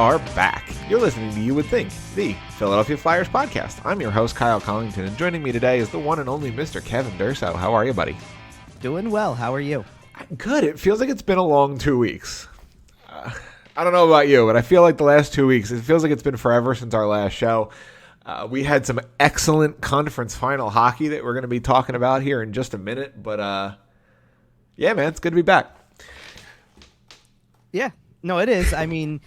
are back. You're listening to You Would Think, the Philadelphia Flyers podcast. I'm your host, Kyle Collington, and joining me today is the one and only Mr. Kevin Durso. How are you, buddy? Doing well. How are you? Good. It feels like it's been a long 2 weeks. I don't know about you, but I feel like the last 2 weeks, it feels like it's been forever since our last show. We had some excellent conference final hockey that we're going to be talking about here in just a minute, but yeah, man, it's good to be back. Yeah. No, it is. I mean,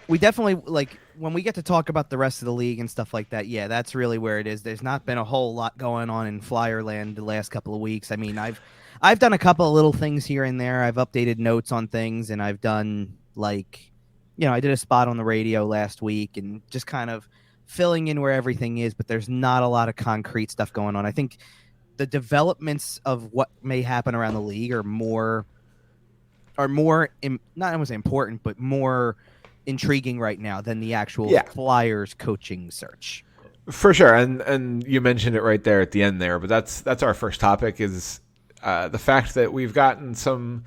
we definitely, like, when we get to talk about the rest of the league and stuff like that, yeah, that's really where it is. There's not been a whole lot going on in Flyerland the last couple of weeks. I mean, I've done a couple of little things here and there. I've updated notes on things, and I've done, like, you know, I did a spot on the radio last week and just kind of filling in where everything is, but there's not a lot of concrete stuff going on. I think the developments of what may happen around the league are more not I would say important, but more intriguing right now than the actual Flyers coaching search. For sure, and you mentioned it right there at the end there, but that's our first topic is the fact that we've gotten some,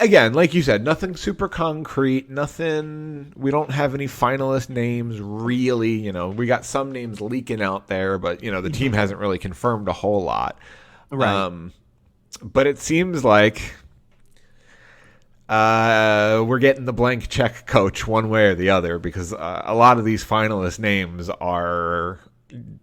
again, like you said, nothing super concrete, nothing. We don't have any finalist names really. You know, we got some names leaking out there, but you know the team hasn't really confirmed a whole lot. Right. But it seems like we're getting the blank check coach one way or the other, because a lot of these finalist names are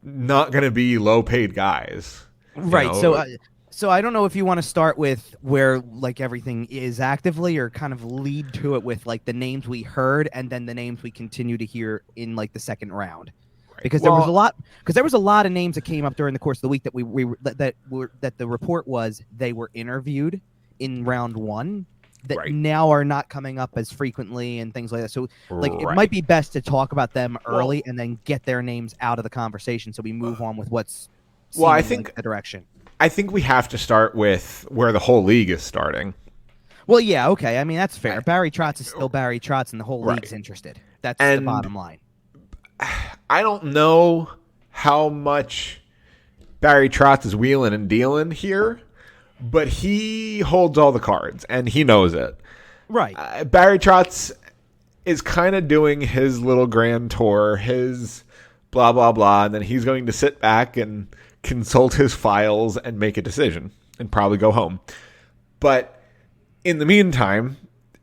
not going to be low-paid guys. Right. Know? So I don't know if you want to start with where like everything is actively, or kind of lead to it with like the names we heard and then the names we continue to hear in like the second round. Right. Because there was a lot of names that came up during the course of the week that that the report was they were interviewed in round one that now are not coming up as frequently and things like that. So like it might be best to talk about them early and then get their names out of the conversation so we move on with what's I think like the direction. I think we have to start with where the whole league is starting. Well, yeah, okay. I mean, that's fair. Barry Trotz is still Barry Trotz, and the whole league's interested. That's the bottom line. I don't know how much Barry Trotz is wheeling and dealing here, but he holds all the cards, and he knows it. Right. Barry Trotz is kind of doing his little grand tour, his blah, blah, blah, and then he's going to sit back and consult his files and make a decision and probably go home. But in the meantime,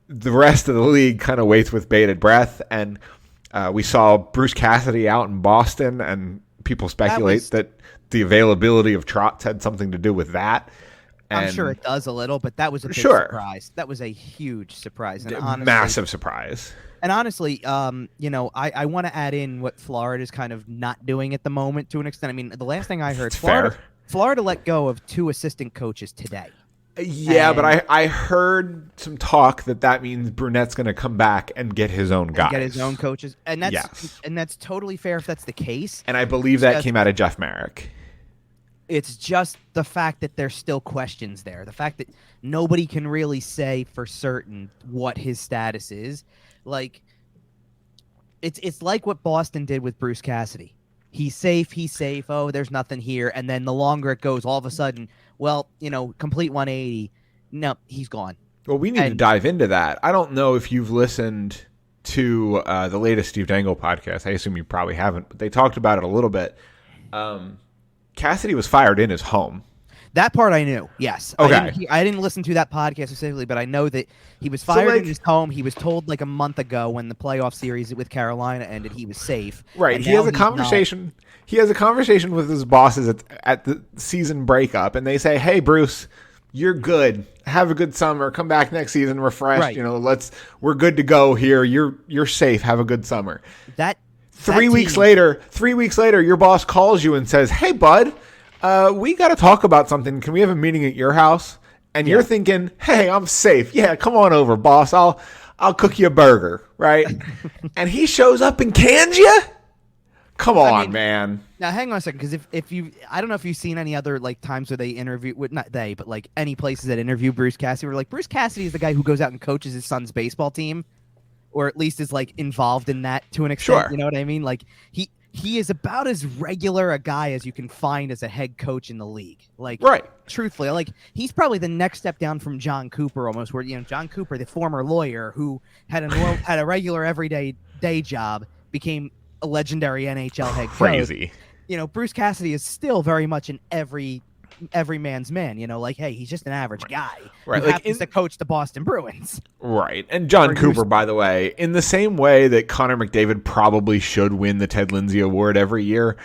the rest of the league kind of waits with bated breath, and we saw Bruce Cassidy out in Boston, and people speculate that the availability of Trotz had something to do with that. And I'm sure it does a little, but that was a big surprise. That was a huge surprise. And honestly, massive surprise. And honestly, you know, I want to add in what Florida is kind of not doing at the moment to an extent. I mean, the last thing I heard, Florida let go of 2 assistant coaches today. Yeah, but I heard some talk that means Brunette's going to come back and get his own guys. Get his own coaches. And that's totally fair if that's the case. And I believe that came out of Jeff Marek. It's just the fact that there's still questions there. The fact that nobody can really say for certain what his status is. Like, it's like what Boston did with Bruce Cassidy. He's safe. Oh, there's nothing here. And then the longer it goes, all of a sudden, well, you know, complete 180. No, he's gone. Well, we need to dive into that. I don't know if you've listened to the latest Steve Dangle podcast. I assume you probably haven't, but they talked about it a little bit. Cassidy was fired in his home. That part I knew, yes. Okay. I didn't listen to that podcast specifically, but I know that he was fired in his home. He was told like a month ago when the playoff series with Carolina ended, he was safe. Right. He has a conversation. He has a conversation with his bosses at the season breakup, and they say, "Hey, Bruce, you're good. Have a good summer. Come back next season refreshed. Right. You know, we're good to go here. You're safe. Have a good summer." Three weeks later, your boss calls you and says, "Hey, bud, we got to talk about something. Can we have a meeting at your house?" And you're thinking, "Hey, I'm safe. Yeah, come on over, boss. I'll cook you a burger, right?" And he shows up and cans you? Come on, man. Now, hang on a second, because if you, I don't know if you've seen any other like times where they interview, not they, but like any places that interview Bruce Cassidy, where like Bruce Cassidy is the guy who goes out and coaches his son's baseball team, or at least is like involved in that to an extent. Sure. You know what I mean? Like he is about as regular a guy as you can find as a head coach in the league. Like, right. Truthfully, like he's probably the next step down from John Cooper almost, where, you know, John Cooper, the former lawyer who had a regular everyday day job, became a legendary NHL head coach. Crazy. Bruce Cassidy is still very much an every man's man. Like, hey, he's just an average guy who happens to coach the Boston Bruins. Right. And John Cooper, by the way, in the same way that Connor McDavid probably should win the Ted Lindsay Award every year,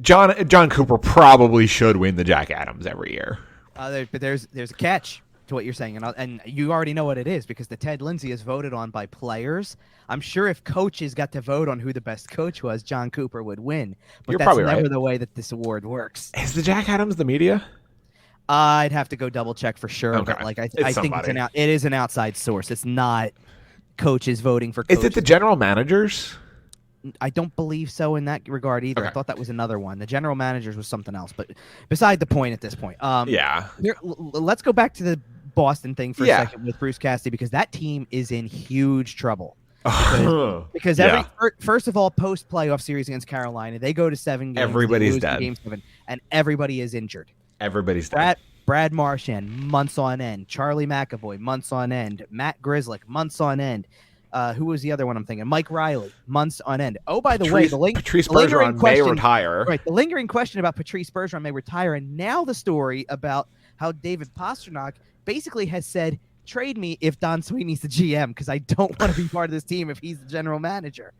John Cooper probably should win the Jack Adams every year. But there's a catch to what you're saying, and you already know what it is because the Ted Lindsay is voted on by players. I'm sure if coaches got to vote on who the best coach was, John Cooper would win. But that's never the way that this award works. Is the Jack Adams the media? I'd have to go double check for sure. Okay. But I think it is an outside source. It's not coaches voting for coaches. Is it the general managers? I don't believe so in that regard either. Okay. I thought that was another one. The general managers was something else, but beside the point at this point. Let's go back to the Boston thing for a second with Bruce Cassidy because that team is in huge trouble. Because first of all, post playoff series against Carolina, they go to 7 games. Everybody's dead. Game 7, and everybody is injured. Everybody's dead. Brad Marchand, months on end. Charlie McAvoy, months on end. Matt Grzelcyk, months on end. Who was the other one I'm thinking? Mike Riley, months on end. Oh, by the way, Patrice Bergeron may retire. Right, the lingering question about Patrice Bergeron may retire, and now the story about how David Pastrnak basically has said, trade me if Don Sweeney's the GM because I don't want to be part of this team if he's the general manager.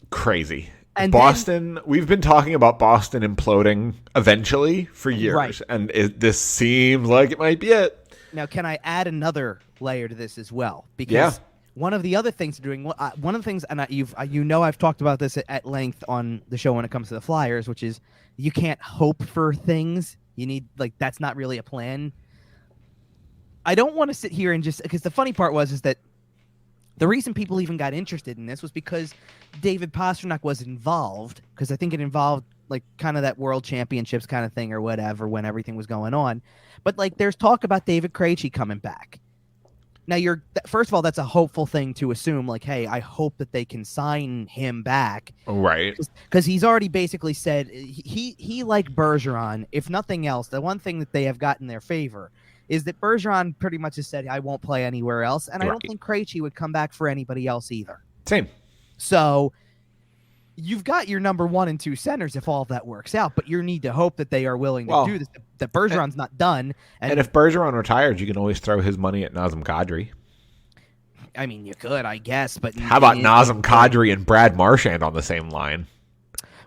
Crazy. And Boston, we've been talking about Boston imploding eventually for years, and this seems like it might be it. Now, can I add another layer to this as well? Because one of the other things they're doing, one of the things, and I've talked about this at length on the show when it comes to the Flyers, which is you can't hope for things. You need, that's not really a plan. I don't want to sit here and just, because the funny part is that the reason people even got interested in this was because David Pastrnak was involved, because I think it involved kind of that World Championships kind of thing or whatever when everything was going on. But there's talk about David Krejci coming back. Now, first of all, that's a hopeful thing to assume. Hey, I hope that they can sign him back, right? Because he's already basically said he like Bergeron. If nothing else, the one thing that they have got in their favor is that Bergeron pretty much has said, I won't play anywhere else, and I don't think Krejci would come back for anybody else either. Same. So you've got your number 1 and 2 centers if all of that works out, but you need to hope that they are willing to do this. That Bergeron's not done. And if Bergeron retires, you can always throw his money at Nazem Kadri. I mean, you could, I guess. But how about Nazem Kadri and Brad Marchand on the same line?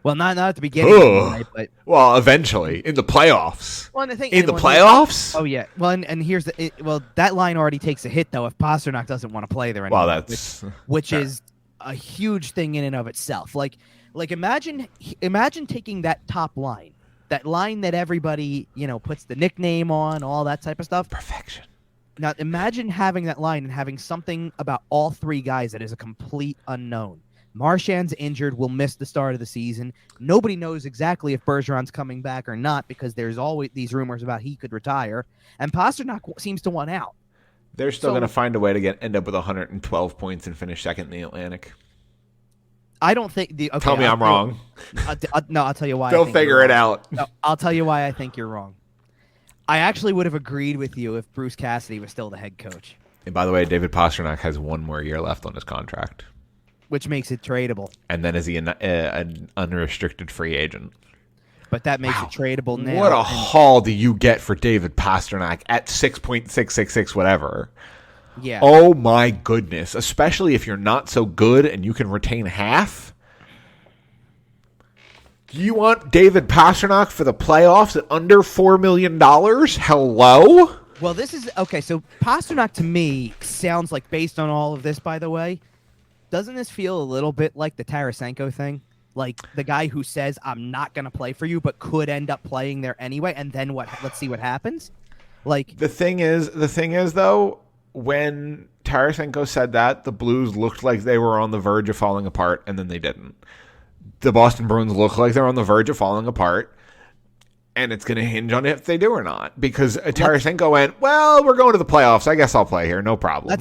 Well, not at the beginning. But eventually in the playoffs. Well, the thing, in the playoffs? Oh yeah. Well, and here's that line already takes a hit though if Pastrnak doesn't want to play there anymore. Well, that's which is a huge thing in and of itself. Imagine taking that top line. That line that everybody, puts the nickname on, all that type of stuff. Perfection. Now, imagine having that line and having something about all 3 guys that is a complete unknown. Marchand's injured, will miss the start of the season. Nobody knows exactly if Bergeron's coming back or not because there's always these rumors about he could retire. And Pastrnak seems to want out. They're still going to find a way to end up with 112 points and finish second in the Atlantic. I don't think tell me I'm wrong. No, I'll tell you why. They'll figure it out. No, I'll tell you why I think you're wrong. I actually would have agreed with you if Bruce Cassidy was still the head coach. And by the way, David Pastrnak has 1 more year left on his contract, which makes it tradable. And then is he an unrestricted free agent? But that makes it tradable now. What a haul do you get for David Pastrnak at 6.666 whatever? Yeah. Oh my goodness! Especially if you're not so good and you can retain half. Do you want David Pastrnak for the playoffs at under $4 million? Hello? Well, this is okay. So Pastrnak to me sounds like, based on all of this, by the way, doesn't this feel a little bit like the Tarasenko thing? Like the guy who says, I'm not going to play for you, but could end up playing there anyway. And then what? Let's see what happens. The thing is though, when Tarasenko said that, the Blues looked like they were on the verge of falling apart, and then they didn't. The Boston Bruins look like they're on the verge of falling apart, and it's going to hinge on if they do or not. Because Tarasenko went, well, we're going to the playoffs. I guess I'll play here. No problem.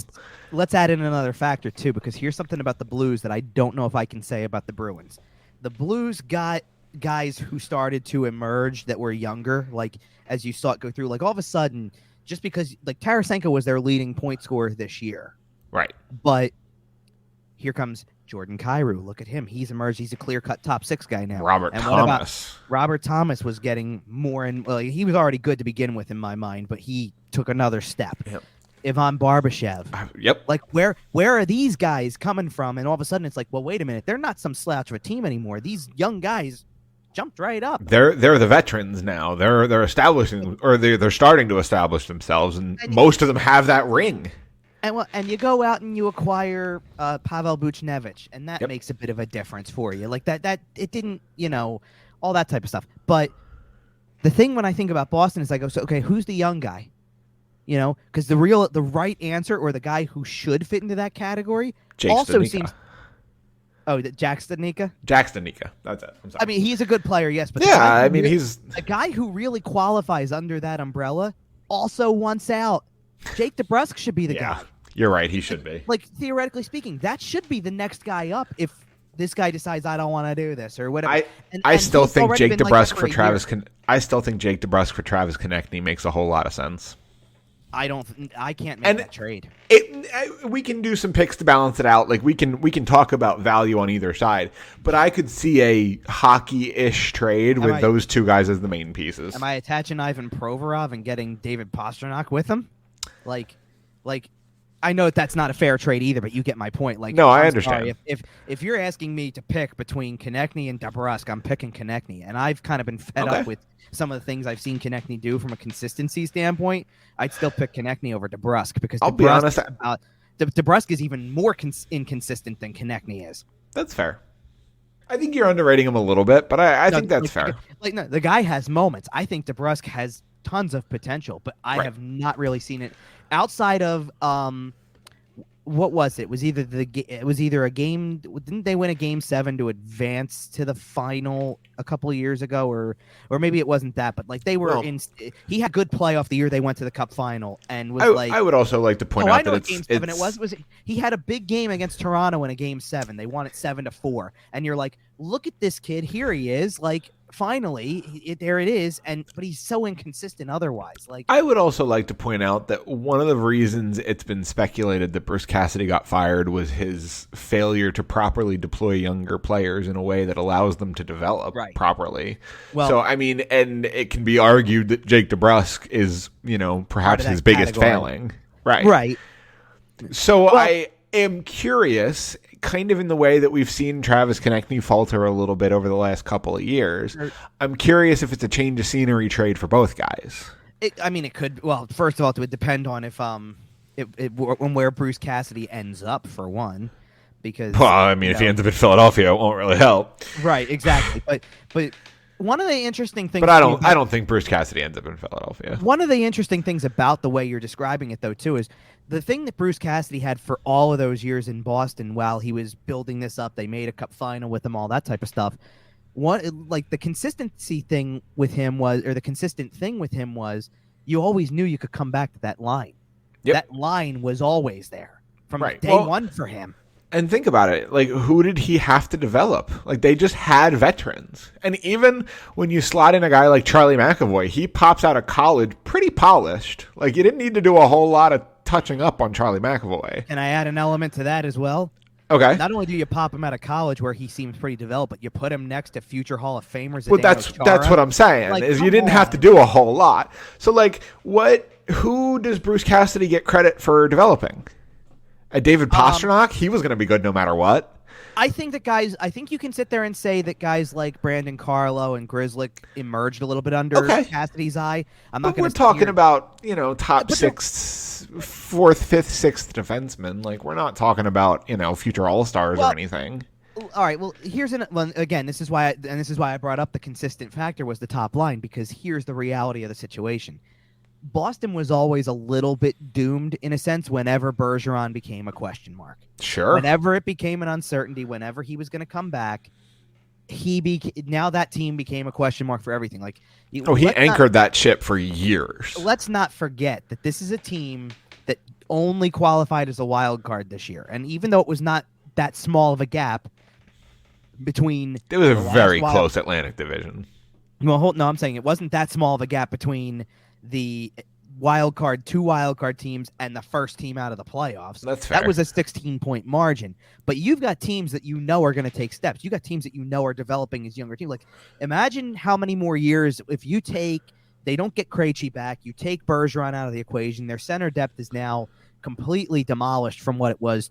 Let's add in another factor, too, because here's something about the Blues that I don't know if I can say about the Bruins. The Blues got guys who started to emerge that were younger, as you saw it go through. All of a sudden, just because Tarasenko was their leading point scorer this year. Right. But here comes Jordan Kyrou, look at him. He's emerged. He's a clear-cut top 6 guy now. Robert Thomas. Robert Thomas was getting more, and he was already good to begin with in my mind, but he took another step. Yep. Ivan Barbashev. Yep. Like, where are these guys coming from? And all of a sudden, it's like, well, wait a minute. They're not some slouch of a team anymore. These young guys jumped right up. They're the veterans now. They're establishing, or they're starting to establish themselves, and most of them have that ring. And you go out and you acquire Pavel Buchnevich, and that makes a bit of a difference for you. Like that it didn't, all that type of stuff. But the thing when I think about Boston is I go, so okay, who's the young guy? Because the right answer, or the guy who should fit into that category, seems. Oh, Jack Studnicka? Jack Studnicka. That's it. I'm sorry. I mean, he's a good player, yes, but he's the guy who really qualifies under that umbrella. Also wants out. Jake DeBrusk should be the guy. You're right. He should be. Like, theoretically speaking, that should be the next guy up if this guy decides I don't want to do this or whatever. I still think Jake DeBrusk for Travis. I still think Jake DeBrusk for Travis Konechny makes a whole lot of sense. I can't make that trade. We can do some picks to balance it out. Like we can talk about value on either side, but I could see a hockey-ish trade with those two guys as the main pieces. Am I attaching Ivan Provorov and getting David Pastrnak with him? Like, I know that's not a fair trade either, but you get my point. Like, no, I understand. Sorry, if you're asking me to pick between Konechny and DeBrusk, I'm picking Konechny, and I've kind of been fed up with some of the things I've seen Konechny do from a consistency standpoint. I'd still pick Konechny over DeBrusk because I'll be honest, DeBrusk is even more inconsistent than Konechny is. That's fair. I think you're underrating him a little bit, but I think that's fair. No, the guy has moments. I think DeBrusk has tons of potential, but I have not really seen it outside of what was it? It was either a game. Didn't they win a game 7 to advance to the final a couple of years ago, or maybe it wasn't that, but like they were he had good playoff the year they went to the Cup final, and was I would also like to point out that game 7 he had a big game against Toronto in a game 7. They won it 7-4, and you're like, look at this kid, here he is, like finally there it is, but he's so inconsistent otherwise. Like, I would also like to point out that one of the reasons it's been speculated that Bruce Cassidy got fired was his failure to properly deploy younger players in a way that allows them to develop properly. Well, so I mean, and it can be argued that Jake DeBrusk is, perhaps his biggest failing. Right. So I am curious, kind of in the way that we've seen Travis Konechny falter a little bit over the last couple of years. I'm curious if it's a change of scenery trade for both guys. It could. Well, first of all, it would depend on if where Bruce Cassidy ends up, for one. Because if he ends up in Philadelphia, it won't really help. Right, exactly. But one of the interesting things. But I don't think Bruce Cassidy ends up in Philadelphia. One of the interesting things about the way you're describing it, though, too, is the thing that Bruce Cassidy had for all of those years in Boston while he was building this up. They made a Cup final with him, all that type of stuff. The consistency thing with him was, or the consistent thing with him was, you always knew you could come back to that line. Yep. That line was always there from day one for him. And think about it. Like, who did he have to develop? Like, they just had veterans. And even when you slot in a guy like Charlie McAvoy, he pops out of college pretty polished. Like, you didn't need to do a whole lot of touching up on Charlie McAvoy. Can I add an element to that as well? Okay. Not only do you pop him out of college where he seems pretty developed, but you put him next to future Hall of Famers. Well, that's what I'm saying. Like, is you didn't have to do a whole lot. So, like, who does Bruce Cassidy get credit for developing? David Pastrnak, he was going to be good no matter what. I think you can sit there and say that guys like Brandon Carlo and Grzelcyk emerged a little bit under Cassidy's eye. We're talking about, top 6, 4th, 5th, 6th defensemen. Like, we're not talking about, future All-Stars or anything. All right. Well, again, this is why I brought up the consistent factor was the top line, because here's the reality of the situation. Boston was always a little bit doomed in a sense whenever Bergeron became a question mark. Sure. Whenever it became an uncertainty, whenever he was going to come back, now that team became a question mark for everything. Like, he anchored that ship for years. Let's not forget that this is a team that only qualified as a wild card this year. And even though it was not that small of a gap between... It was a very close Atlantic division. Well, no, I'm saying it wasn't that small of a gap between the two wild card teams, and the first team out of the playoffs. That's fair. That was a 16-point margin. But you've got teams that you know are going to take steps. You got teams that you know are developing as younger teams. Like, imagine how many more years if you take. They don't get Krejci back. You take Bergeron out of the equation. Their center depth is now completely demolished from what it was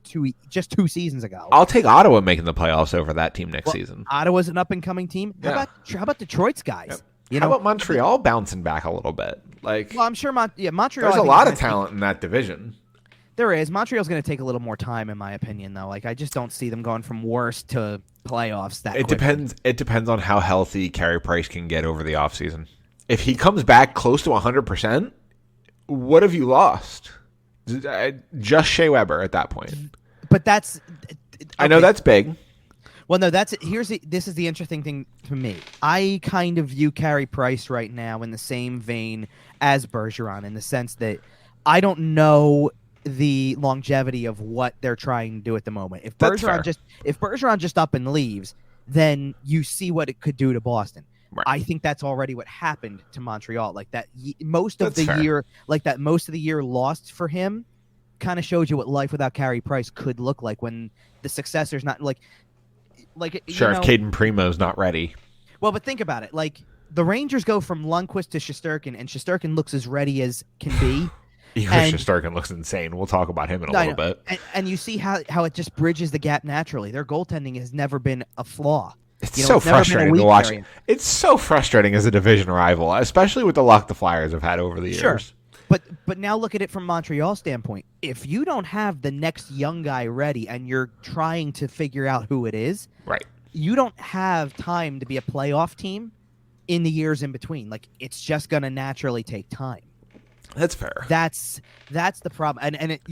just 2 seasons ago. I'll take Ottawa making the playoffs over that team next season. Ottawa's an up-and-coming team. How about Detroit's guys? Yep. How about Montreal bouncing back a little bit? Like, well, I'm sure Montreal. There's a lot of talent in that division. There is. Montreal's going to take a little more time, in my opinion, though. Like, I just don't see them going from worst to playoffs that quickly. It depends on how healthy Carey Price can get over the offseason. If he comes back close to 100%, what have you lost? Just Shea Weber at that point. But that's... Okay. I know that's big. Well, no, this is the interesting thing to me. I kind of view Carey Price right now in the same vein as Bergeron, in the sense that I don't know the longevity of what they're trying to do at the moment. If Bergeron just up and leaves, then you see what it could do to Boston. Right. I think that's already what happened to Montreal. Like that, most of the year lost for him, kind of showed you what life without Carey Price could look like when the successor's not like. Sure, if Caden Primo's not ready. Well, but think about it. Like the Rangers go from Lundqvist to Shesterkin, and Shesterkin looks as ready as can be. Igor Shesterkin looks insane. We'll talk about him in a little bit. And you see how it just bridges the gap naturally. Their goaltending has never been a flaw. It's so frustrating to watch. It's so frustrating as a division rival, especially with the luck the Flyers have had over the years. Sure. But now look at it from Montreal's standpoint. If you don't have the next young guy ready and you're trying to figure out who it is, right? You don't have time to be a playoff team in the years in between. Like, it's just going to naturally take time. That's fair. That's the problem. And it,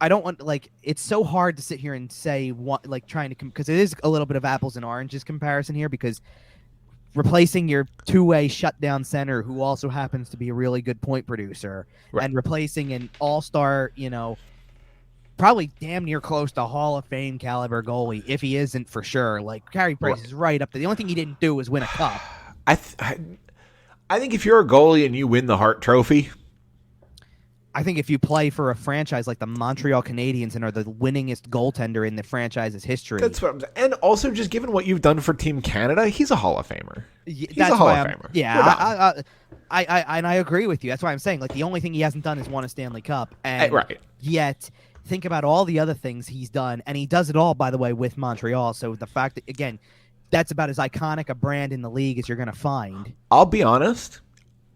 I don't want, like, it's so hard to sit here and say what, like, trying to, because it is a little bit of apples and oranges comparison here, because replacing your two-way shutdown center, who also happens to be a really good point producer, right, and replacing an all-star, probably damn near close to Hall of Fame caliber goalie, if he isn't for sure. Like, Carey Price is right up there. The only thing he didn't do was win a cup. I think if you're a goalie and you win the Hart Trophy, I think if you play for a franchise like the Montreal Canadiens and are the winningest goaltender in the franchise's history. That's what I'm saying. And also, just given what you've done for Team Canada, he's a Hall of Famer. He's a Hall of Famer. Yeah, I agree with you. That's why I'm saying, like, the only thing he hasn't done is won a Stanley Cup. And right. Yet, think about all the other things he's done. And he does it all, by the way, with Montreal. So the fact that, again, that's about as iconic a brand in the league as you're going to find. I'll be honest.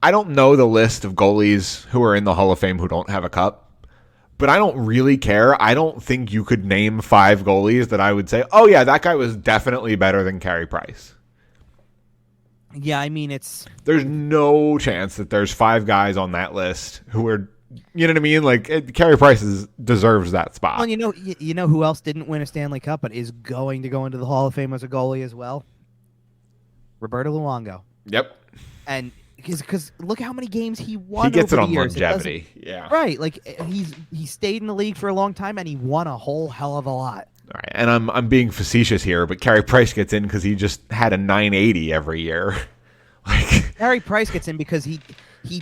I don't know the list of goalies who are in the Hall of Fame who don't have a cup, but I don't really care. I don't think you could name 5 goalies that I would say, oh, yeah, that guy was definitely better than Carey Price. Yeah, I mean, there's no chance that there's 5 guys on that list who are, you know what I mean? Like, Carey Price deserves that spot. Well, you know who else didn't win a Stanley Cup but is going to go into the Hall of Fame as a goalie as well? Roberto Luongo. Yep. And because look how many games he won. He gets over it on the years. longevity. Yeah. Right. Like, he stayed in the league for a long time and he won a whole hell of a lot. All right. And I'm being facetious here, but Carey Price gets in because he just had a 980 every year. Carey Price gets in because he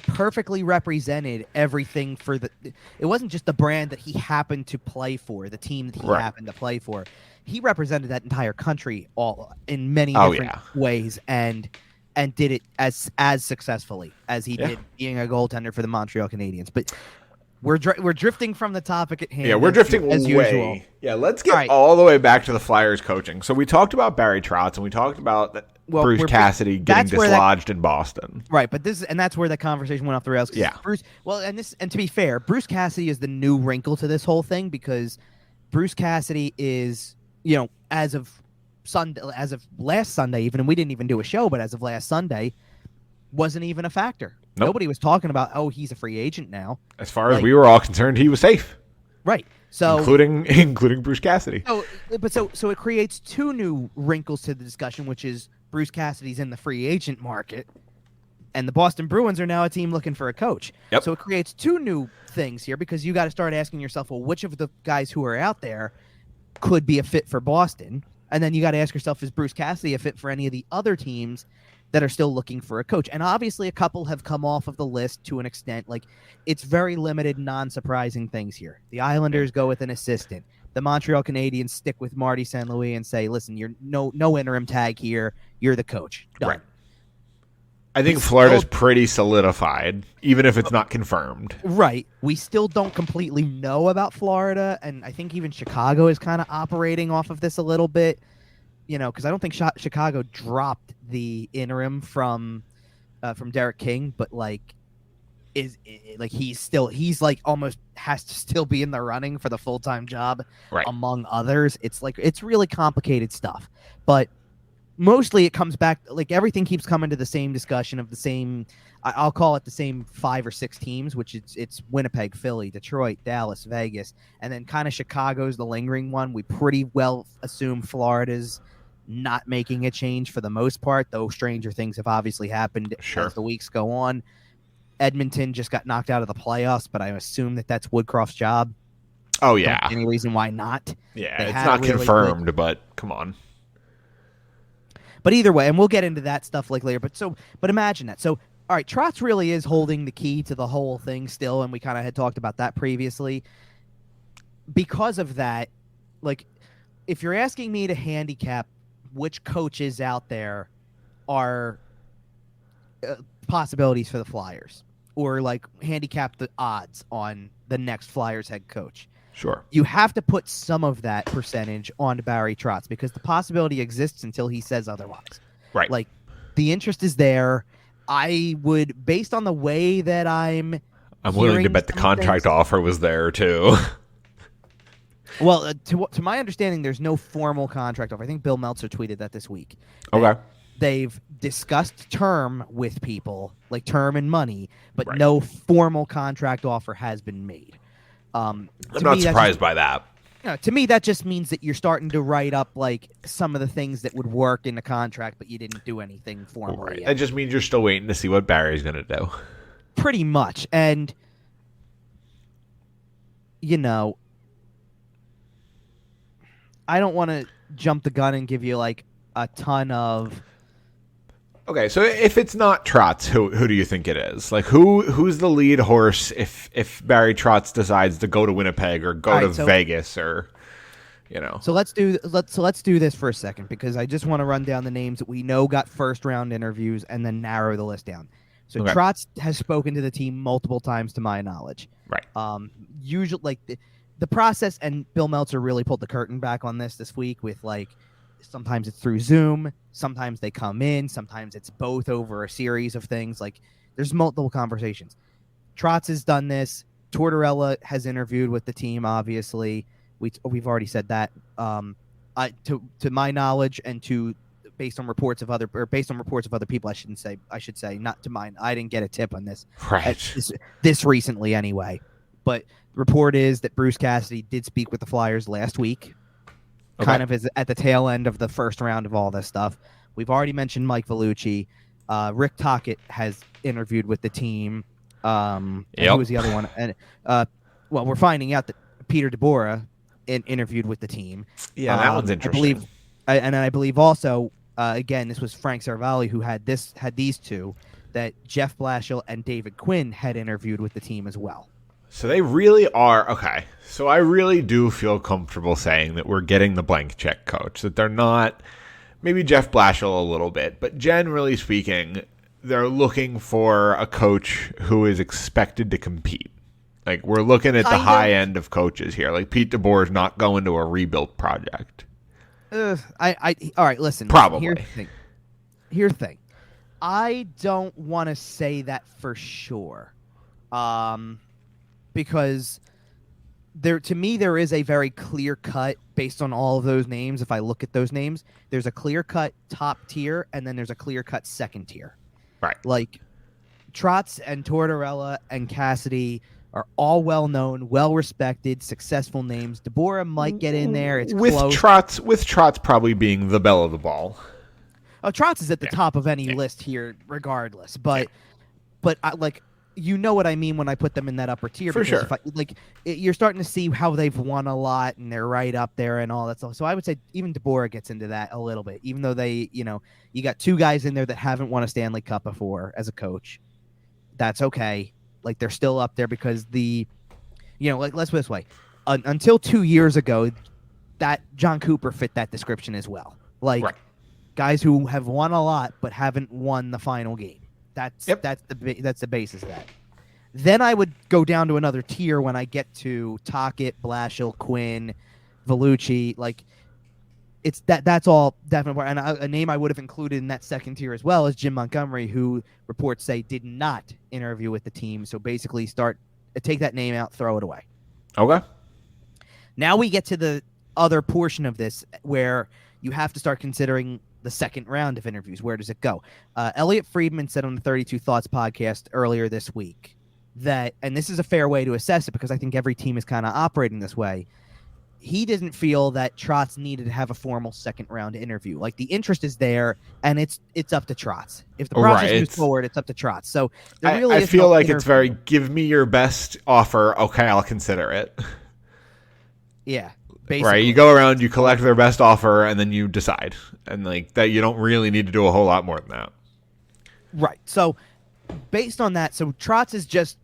perfectly represented everything for it wasn't just the brand that he happened to play for, the team that he happened to play for. He represented that entire country all in many different ways and did it as successfully as he did being a goaltender for the Montreal Canadiens. But we're drifting from the topic at hand. Yeah, we're drifting as way. Usual. Yeah, let's get all the way back to the Flyers coaching. So we talked about Barry Trotz and we talked about Bruce Cassidy getting dislodged in Boston. Right, but that's where the conversation went off the rails. Yeah. And to be fair, Bruce Cassidy is the new wrinkle to this whole thing, because Bruce Cassidy is, as of last Sunday, even, and we didn't even do a show, but as of last Sunday, wasn't even a factor. Nope. Nobody was talking about, he's a free agent now. As far as we were all concerned, he was safe. Right. So including Bruce Cassidy. So it creates 2 new wrinkles to the discussion, which is Bruce Cassidy's in the free agent market, and the Boston Bruins are now a team looking for a coach. Yep. So it creates 2 new things here, because you got to start asking yourself, well, which of the guys who are out there could be a fit for Boston? And then you got to ask yourself, is Bruce Cassidy a fit for any of the other teams that are still looking for a coach. And obviously a couple have come off of the list to an extent. Like, it's very limited, non-surprising things here. The Islanders go with an assistant. The Montreal Canadiens stick with Marty St. Louis and say, listen, you're no interim tag here. You're the coach. Done. Right. I think Florida's pretty solidified, even if it's not confirmed. Right. We still don't completely know about Florida, and I think even Chicago is kind of operating off of this a little bit, because I don't think Chicago dropped the interim from Derek King, but he's almost has to still be in the running for the full-time job, right, among others. It's really complicated stuff, but mostly it comes back, everything keeps coming to the same discussion of the same, I'll call it the same 5 or 6 teams, which it's Winnipeg, Philly, Detroit, Dallas, Vegas, and then kind of Chicago's the lingering one. We pretty well assume Florida's not making a change for the most part, though stranger things have obviously happened as the weeks go on. Edmonton just got knocked out of the playoffs, but I assume that's Woodcroft's job. Oh, yeah. Any reason why not? Yeah, it's not confirmed, but come on. But either way, and we'll get into that stuff later. But imagine that. So, all right, Trotz really is holding the key to the whole thing still, and we kind of had talked about that previously. Because of that, if you're asking me to handicap which coaches out there are possibilities for the Flyers, or handicap the odds on the next Flyers head coach, sure, you have to put some of that percentage on Barry Trotz, because the possibility exists until he says otherwise. Right. The interest is there. I would, based on the way that I'm willing to bet the contract offer was there too. Well, to my understanding, there's no formal contract offer. I think Bill Meltzer tweeted that this week. Okay. They've discussed term with people, term and money, but no formal contract offer has been made. I'm not surprised by that. To me, that just means that you're starting to write up some of the things that would work in the contract, but you didn't do anything formally. That just means you're still waiting to see what Barry's going to do. Pretty much. And, I don't want to jump the gun and give you a ton of. Okay, so if it's not Trotz, who do you think it is? Who's the lead horse if Barry Trotz decides to go to Winnipeg or go to Vegas or, So let's do this for a second, because I just want to run down the names that we know got first round interviews and then narrow the list down. So Trotz has spoken to the team multiple times, to my knowledge. Right. Usually, the process, and Bill Meltzer really pulled the curtain back on this week with sometimes it's through Zoom, sometimes they come in, sometimes it's both over a series of things. There's multiple conversations. Trotz has done this. Tortorella has interviewed with the team, obviously. We've already said that. To my knowledge, and based on reports of other people, I should say, not to mine. I didn't get a tip on this. Right. This recently anyway. But the report is that Bruce Cassidy did speak with the Flyers last week. Kind of is at the tail end of the first round of all this stuff. We've already mentioned Mike Vellucci. Rick Tocchet has interviewed with the team. And who was the other one? And we're finding out that Peter DeBoer interviewed with the team. Yeah, that one's interesting. I believe also, again, this was Frank Saravalli who had these two, that Jeff Blashill and David Quinn had interviewed with the team as well. So they really are, okay. So I really do feel comfortable saying that we're getting the blank check coach, that they're not, maybe Jeff Blashill a little bit, but generally speaking, they're looking for a coach who is expected to compete. We're looking at the high end of coaches here. Pete DeBoer is not going to a rebuild project. All right, listen. Probably. Here's the thing. I don't want to say that for sure. Because to me there is a very clear cut based on all of those names. If I look at those names, there's a clear cut top tier, and then there's a clear cut second tier. Right. Trotz and Tortorella and Cassidy are all well known, well respected, successful names. DeBoer might get in there. It's with close. Trotz probably being the belle of the ball. Oh, Trotz is at the top of any list here, regardless. But you know what I mean when I put them in that upper tier. For sure. You're starting to see how they've won a lot and they're right up there and all that stuff. So I would say even DeBoer gets into that a little bit, even though they, you got two guys in there that haven't won a Stanley Cup before as a coach. That's okay. Like, they're still up there because let's put it this way. Until 2 years ago, that John Cooper fit that description as well. Like, right. Guys who have won a lot but haven't won the final game. That's the basis of that. Then I would go down to another tier when I get to Tocchet, Blashill, Quinn, Vellucci. Like, it's that's all definitely. And a name I would have included in that second tier as well is Jim Montgomery, who reports say did not interview with the team. So basically, take that name out, throw it away. Okay. Now we get to the other portion of this where you have to start considering the second round of interviews. Where does it go? Elliot Friedman said on the 32 Thoughts podcast earlier this week that, and this is a fair way to assess it because I think every team is kind of operating this way, he didn't feel that Trotz needed to have a formal second round interview. Like, the interest is there, and it's up to Trotz. If the process moves forward, it's up to Trotz. So I feel like it's very, give me your best offer. Okay, I'll consider it. Yeah. Basically. Right, you go around, you collect their best offer, and then you decide. And like that, you don't really need to do a whole lot more than that. Right. So based on that, so Trotz is just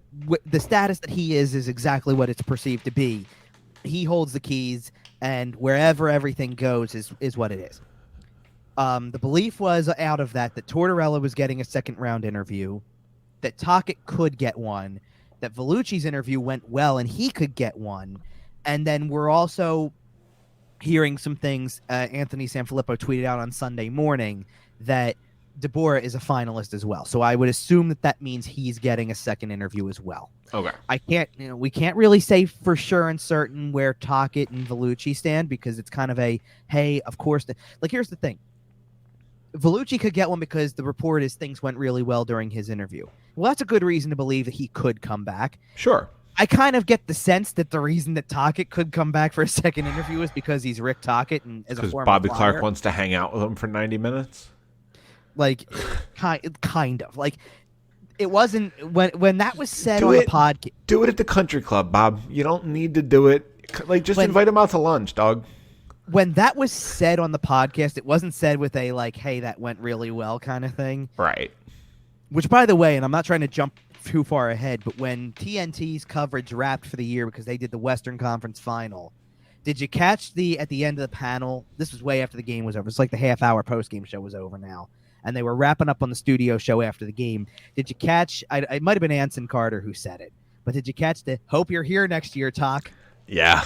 the status that he is exactly what it's perceived to be. He holds the keys, and wherever everything goes is what it is. The belief was out of that Tortorella was getting a second round interview, that Tocchet could get one, that Vellucci's interview went well and he could get one. And then we're also hearing some things. Anthony Sanfilippo tweeted out on Sunday morning that DeBoer is a finalist as well. So I would assume that means he's getting a second interview as well. Okay. We can't really say for sure and certain where Tocchet and Vellucci stand because it's kind of hey, of course. Here's the thing. Vellucci could get one because the report is things went really well during his interview. Well, that's a good reason to believe that he could come back. Sure. I kind of get the sense that the reason that Tocchet could come back for a second interview is because he's Rick Tocchet and as a former Bobby Flyer. Clark wants to hang out with him for 90 minutes. Like, kind of. Like, it wasn't when that was said on the podcast. Do it at the country club, Bob. You don't need to do it. Like, just invite him out to lunch, dog. When that was said on the podcast, it wasn't said with a like, "Hey, that went really well" kind of thing. Right. Which, by the way, and I'm not trying to jump too far ahead, but when TNT's coverage wrapped for the year because they did the Western Conference Final, did you catch at the end of the panel? This was way after the game was over. It's like the half-hour post-game show was over now, and they were wrapping up on the studio show after the game. Did you catch? It might have been Anson Carter who said it, but did you catch the "Hope you're here next year" talk? Yeah,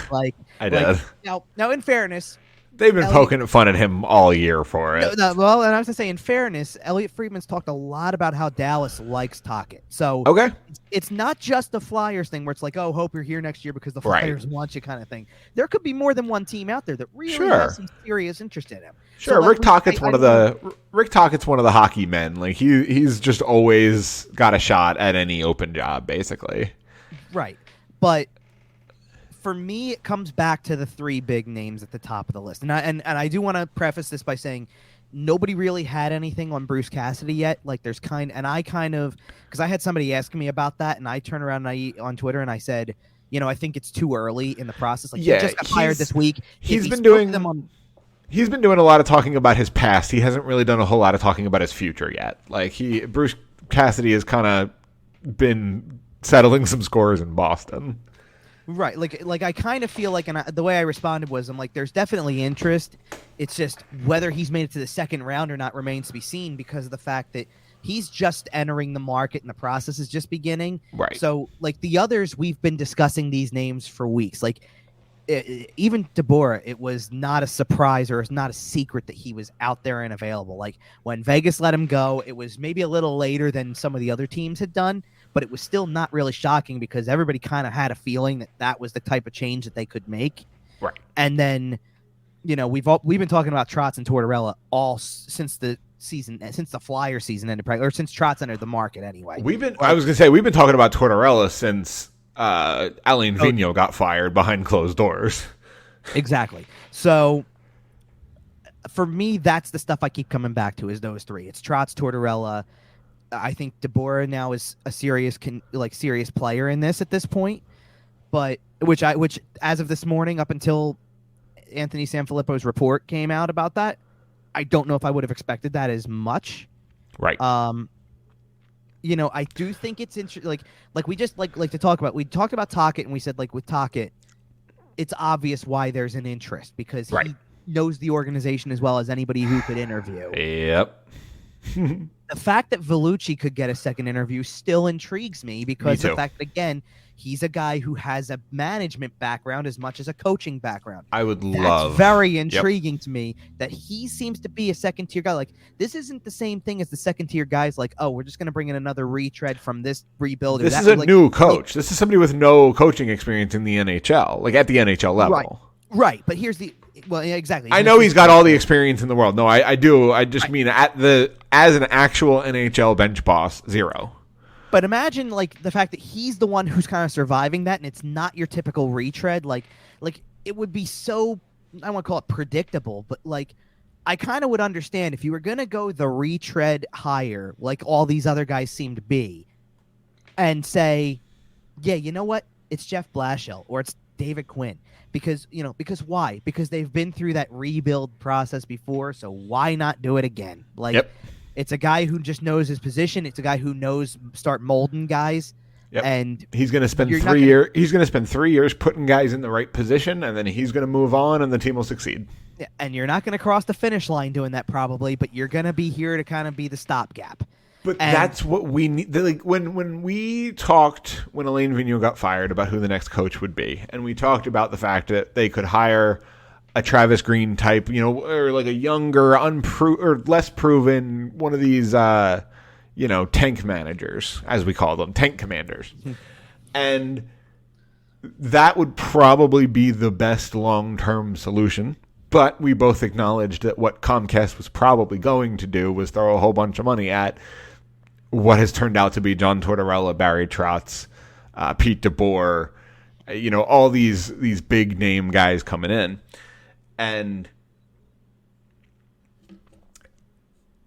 I did. Now, in fairness, they've been poking fun at him all year for it. Well, and I was going to say, in fairness, Elliot Friedman's talked a lot about how Dallas likes Tocchet. So okay, it's not just the Flyers thing where it's like, oh, hope you're here next year because the Flyers want you kind of thing. There could be more than one team out there that really has some serious interest in him. Sure, so Rick Tocchet's one of the hockey men. Like he's just always got a shot at any open job, basically. Right, but for me, it comes back to the three big names at the top of the list. And I do want to preface this by saying nobody really had anything on Bruce Cassidy yet. Like because I had somebody asking me about that, and I turned around on Twitter and I said, I think it's too early in the process. Like, he just got hired this week. He's been doing a lot of talking about his past. He hasn't really done a whole lot of talking about his future yet. Like Bruce Cassidy has kind of been settling some scores in Boston. Right, like I kind of feel like, and the way I responded was, I'm like, there's definitely interest. It's just whether he's made it to the second round or not remains to be seen because of the fact that he's just entering the market and the process is just beginning. Right. So, like the others, we've been discussing these names for weeks. Like even DeBoer, it was not a surprise or it's not a secret that he was out there and available. Like when Vegas let him go, it was maybe a little later than some of the other teams had done. But it was still not really shocking because everybody kind of had a feeling that was the type of change that they could make. Right. And then, we've been talking about Trotz and Tortorella all since the Flyer season ended, or since Trotz entered the market anyway. We've been talking about Tortorella since Alain Vigneault got fired behind closed doors. Exactly. So for me, that's the stuff I keep coming back to is those three. It's Trotz, Tortorella, I think DeBoer now is a serious player in this at this point. But which as of this morning, up until Anthony Sanfilippo's report came out about that, I don't know if I would have expected that as much. Right. I do think it's interesting. Like we just like to talk about. We talked about Tocchet, and we said with Tocchet, it's obvious why there's an interest because he knows the organization as well as anybody who could interview. Yep. The fact that Vellucci could get a second interview still intrigues me because the fact that, again, he's a guy who has a management background as much as a coaching background. That's very intriguing to me that he seems to be a second-tier guy. Like, this isn't the same thing as the second-tier guys like, oh, we're just going to bring in another retread from this rebuild. This is a new coach. This is somebody with no coaching experience in the NHL, like at the NHL level. Right. But here's the... Well, yeah, exactly. I know he's got all the experience in the world. No, I do. I just mean as an actual NHL bench boss, 0. But imagine the fact that he's the one who's kind of surviving that, and it's not your typical retread. Like it would be so, I don't want to call it predictable, but I kind of would understand if you were going to go the retread higher, like all these other guys seem to be, and say, yeah, you know what? It's Jeff Blashill or it's David Quinn. Because why? Because they've been through that rebuild process before, so why not do it again? It's a guy who just knows his position. It's a guy who knows start molding guys. Yep. And he's going to spend 3 years. He's going to spend 3 years putting guys in the right position, and then he's going to move on, and the team will succeed. Yeah, and you're not going to cross the finish line doing that probably, but you're going to be here to kind of be the stopgap. But that's what we need. When we talked when Alain Vigneault got fired about who the next coach would be, and we talked about the fact that they could hire a Travis Green type, or like a younger, or less proven one of these, tank managers, as we call them, tank commanders, and that would probably be the best long-term solution. But we both acknowledged that what Comcast was probably going to do was throw a whole bunch of money at what has turned out to be John Tortorella, Barry Trotz, Pete DeBoer, all these big name guys coming in. And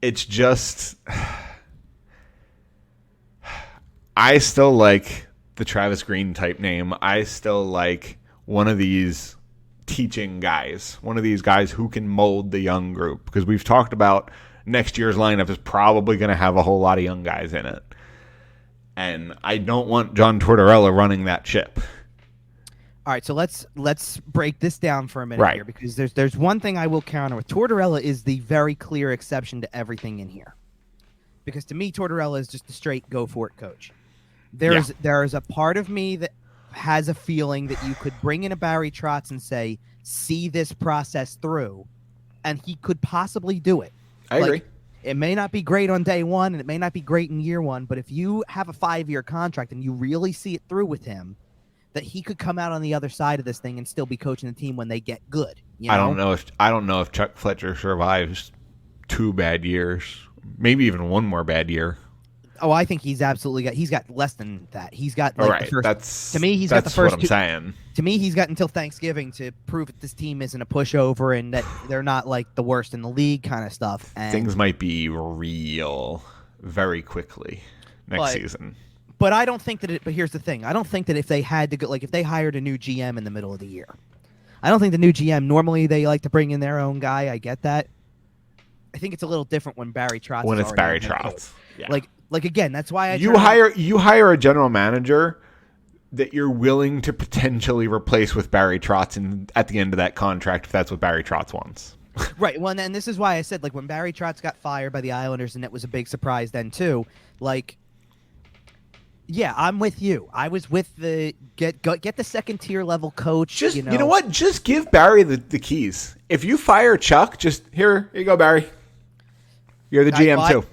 it's just, I still like the Travis Green type name. I still like one of these teaching guys, one of these guys who can mold the young group, because we've talked about next year's lineup is probably going to have a whole lot of young guys in it. And I don't want John Tortorella running that ship. All right, so let's break this down for a minute here, because there's one thing I will counter with. Tortorella is the very clear exception to everything in here. Because to me, Tortorella is just a straight go-for-it coach. There is a part of me that has a feeling that you could bring in a Barry Trotz and say, see this process through, and he could possibly do it. I agree. It may not be great on day one, and it may not be great in year one, but if you have a 5-year contract and you really see it through with him, that he could come out on the other side of this thing and still be coaching the team when they get good. I don't know if Chuck Fletcher survives 2 bad years, maybe even 1 more bad year. Oh, I think he's got less than that. He's got the first. To me, he's got the first. What I'm saying. To me, he's got until Thanksgiving to prove that this team isn't a pushover and that they're not like the worst in the league kind of stuff. And things might be real very quickly next season. But I don't think that. But here's the thing: I don't think that if they had to go, if they hired a new GM in the middle of the year, I don't think the new GM normally they like to bring in their own guy. I get that. I think it's a little different when Barry Trotz. When it's Barry Trotz, yeah. Like again, that's why you hire a general manager that you're willing to potentially replace with Barry Trotz at the end of that contract if that's what Barry Trotz wants. Right. Well, and this is why I said when Barry Trotz got fired by the Islanders, and it was a big surprise then too. Yeah, I'm with you. I was with the get the second tier level coach. You know what? Just give Barry the keys. If you fire Chuck, just here you go, Barry. You're the GM too.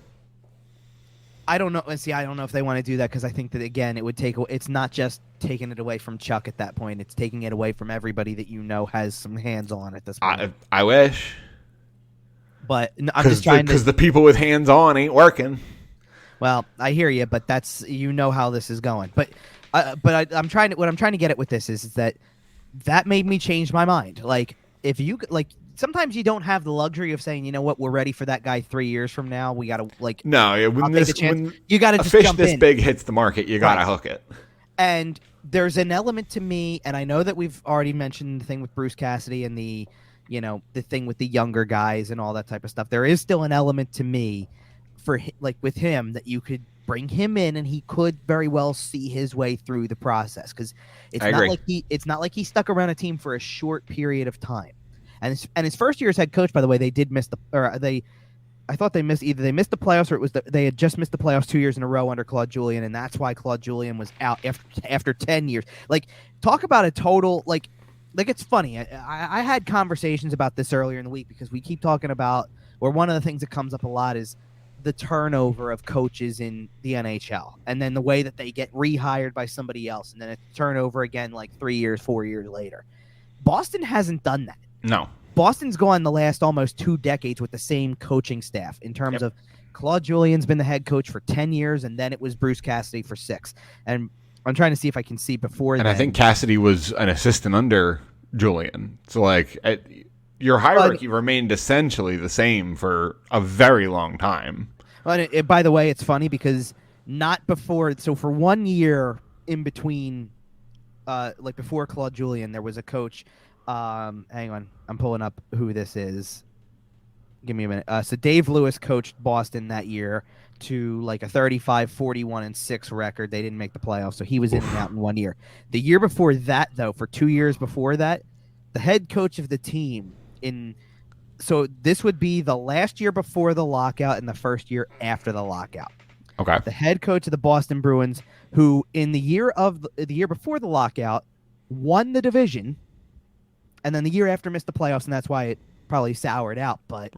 I don't know. See, I don't know if they want to do that because I think that again, it's not just taking it away from Chuck at that point. It's taking it away from everybody that has some hands on at this point. I wish, but I'm just trying because the people with hands on ain't working. Well, I hear you, but that's how this is going. But what I'm trying to get at with this is that made me change my mind. If you sometimes you don't have the luxury of saying, you know what, we're ready for that guy 3 years from now. We got to when you got to just fish jump this in. Big hits the market, you got to hook it. And there's an element to me, and I know that we've already mentioned the thing with Bruce Cassidy and the thing with the younger guys and all that type of stuff. There is still an element to me for with him that you could bring him in and he could very well see his way through the process, because it's not like he stuck around a team for a short period of time. And his first year as head coach, by the way, they missed the playoffs, or it was they had just missed the playoffs 2 years in a row under Claude Julien, and that's why Claude Julien was out after 10 years. Like, talk about a total like it's funny. I had conversations about this earlier in the week, because we keep talking about, or one of the things that comes up a lot is the turnover of coaches in the NHL, and then the way that they get rehired by somebody else, and then a turnover again like 3 years, 4 years later. Boston hasn't done that. No. Boston's gone the last almost 2 decades with the same coaching staff in terms of Claude Julien's been the head coach for 10 years, and then it was Bruce Cassidy for 6. And I'm trying to see if I can see before that. And I think Cassidy was an assistant under Julien. So, like, your hierarchy remained essentially the same for a very long time. Well, by the way, it's funny because not before. So for 1 year in between, before Claude Julien, there was a coach. Hang on, I'm pulling up who this is. Give me a minute. So Dave Lewis coached Boston that year to like a 35-41-6 record. They didn't make the playoffs, so he was in and out in 1 year. The year before that, though, for 2 years before that, the head coach of the team so this would be the last year before the lockout and the first year after the lockout. Okay. The head coach of the Boston Bruins, who in the year before the lockout won the division, and then the year after missed the playoffs, and that's why it probably soured out. But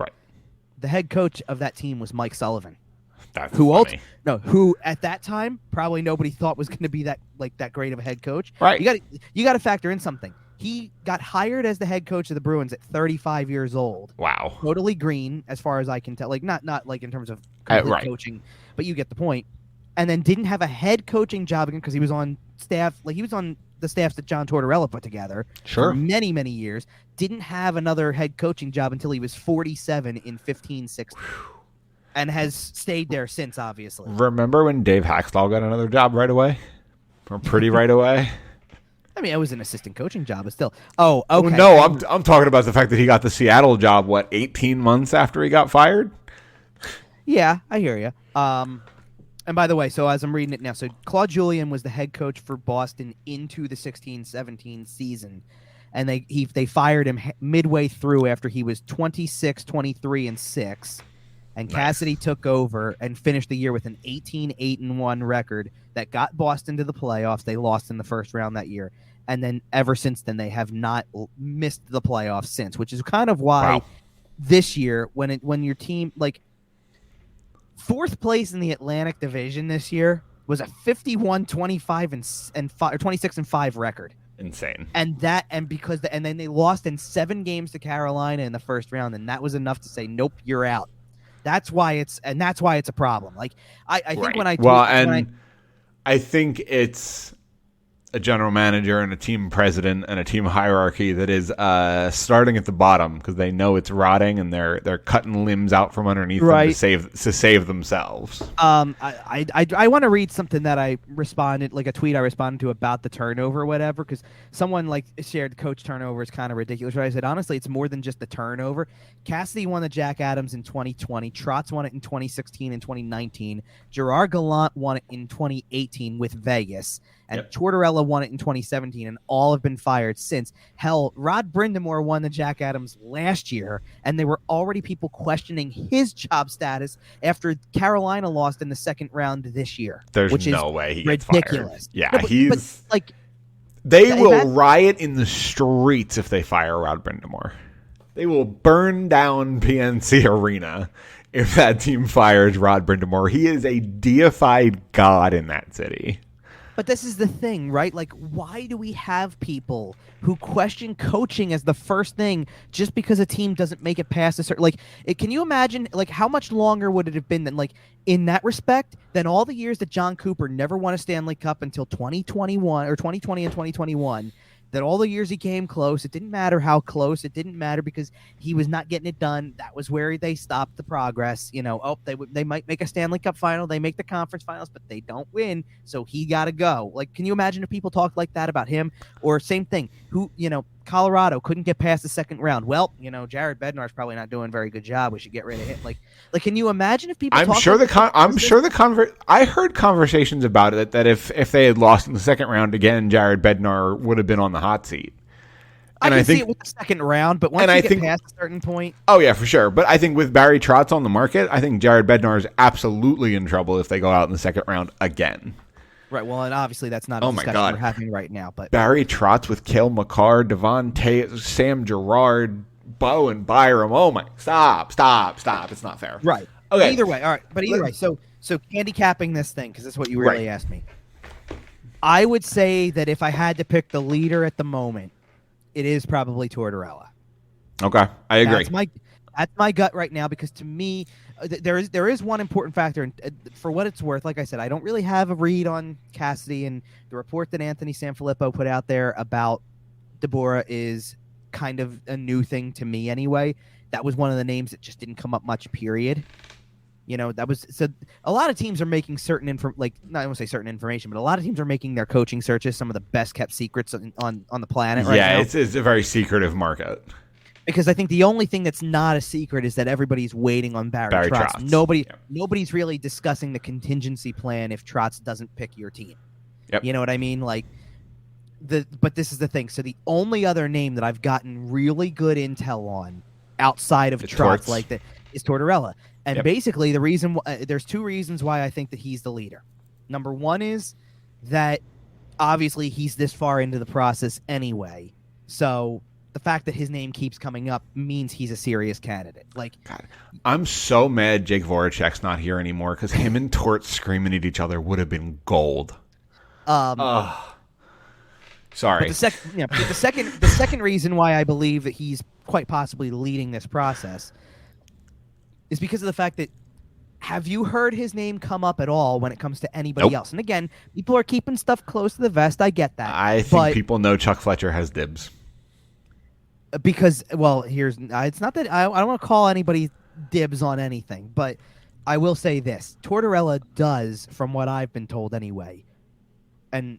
the head coach of that team was Mike Sullivan. That's who funny. Who at that time probably nobody thought was going to be that great of a head coach. Right. You got to factor in something. He got hired as the head coach of the Bruins at 35 years old. Wow. Totally green, as far as I can tell. Like not like in terms of coaching, but you get the point. And then didn't have a head coaching job again because he was on staff. Like, he was on the staffs that John Tortorella put together for many, many years. Didn't have another head coaching job until he was 47 in 15-16. And has stayed there since, obviously. Remember when Dave Haxtell got another job right away? Or pretty right away? I mean, it was an assistant coaching job, but still. Oh, okay. Well, no, I'm talking about the fact that he got the Seattle job, 18 months after he got fired? Yeah, I hear you. And by the way, so as I'm reading it now, so Claude Julien was the head coach for Boston into the 16-17 season, and they fired him midway through after he was 26, 23-6. And Cassidy took over and finished the year with an 18-8-1 record that got Boston to the playoffs. They lost in the first round that year. And then ever since then, they have not missed the playoffs since, which is kind of why this year, when your team, like, fourth place in the Atlantic Division this year was a 51-25 and 26-5 record. Insane. And then they lost in 7 games to Carolina in the first round, and that was enough to say, nope, you're out. That's why it's a problem. Like, I think I think it's a general manager and a team president and a team hierarchy that is starting at the bottom because they know it's rotting and they're cutting limbs out from underneath them to save themselves. I want to read something that I responded, like a tweet I responded to about the turnover or whatever, because someone shared coach turnover is kind of ridiculous. But I said, honestly, it's more than just the turnover. Cassidy won the Jack Adams in 2020. Trotz won it in 2016 and 2019. Gerard Gallant won it in 2018 with Vegas. And Tortorella won it in 2017, and all have been fired since. Hell, Rod Brind'Amour won the Jack Adams last year, and there were already people questioning his job status after Carolina lost in the second round this year. There's no way he gets ridiculous. Fired. Yeah, but they will riot in the streets if they fire Rod Brind'Amour. They will burn down PNC Arena if that team fires Rod Brind'Amour. He is a deified god in that city. But this is the thing, right? Like, why do we have people who question coaching as the first thing just because a team doesn't make it past a certain... Like, can you imagine, like, how much longer would it have been than, like, in that respect, than all the years that John Cooper never won a Stanley Cup until 2021 or 2020 and 2021, that all the years he came close, it didn't matter how close. It didn't matter because he was not getting it done. That was where they stopped the progress. They might make a Stanley Cup final. They make the conference finals, but they don't win. So he got to go. Like, can you imagine if people talk like that about him? Or same thing, Colorado couldn't get past the second round. Well, Jared Bednar's probably not doing a very good job. We should get rid of him. Like, can you imagine if people? I heard conversations about it that if they had lost in the second round again, Jared Bednar would have been on the hot seat. And I can see it with the second round, but once you get past a certain point, oh yeah, for sure. But I think with Barry Trotz on the market, I think Jared Bednar is absolutely in trouble if they go out in the second round again. Right. Well, and obviously that's not a discussion we're having right now. But Barry Trotz with Cale Makar, Devon Tate, Sam Girard, Bo and Byram. Oh my! Stop! It's not fair. Right. Okay. Either way, all right. But either way, so handicapping this thing, because that's what you really asked me. I would say that if I had to pick the leader at the moment, it is probably Tortorella. Okay, I agree. That's my gut right now, because to me, there is one important factor, and for what it's worth, like I said, I don't really have a read on Cassidy, and the report that Anthony Sanfilippo put out there about DeBoer is kind of a new thing to me anyway. That was one of the names that just didn't come up much, period. That was so. A lot of teams are making certain I won't say certain information, but a lot of teams are making their coaching searches some of the best kept secrets on the planet right now. Yeah, it's a very secretive market. Because I think the only thing that's not a secret is that everybody's waiting on Barry Trotz. Nobody's really discussing the contingency plan if Trotz doesn't pick your team. Yep. You know what I mean? But this is the thing. So the only other name that I've gotten really good intel on outside of Trotz is Tortorella. And basically, the reason there's two reasons why I think that he's the leader. Number one is that obviously he's this far into the process anyway, so the fact that his name keeps coming up means he's a serious candidate. God, I'm so mad Jake Voracek's not here anymore, because him and Tort screaming at each other would have been gold. Sorry. But the second reason why I believe that he's quite possibly leading this process is because of the fact that, have you heard his name come up at all when it comes to anybody else? And again, people are keeping stuff close to the vest. I get that. I think people know Chuck Fletcher has dibs. Because, well, it's not that I don't want to call anybody dibs on anything, but I will say this. Tortorella does, from what I've been told anyway, and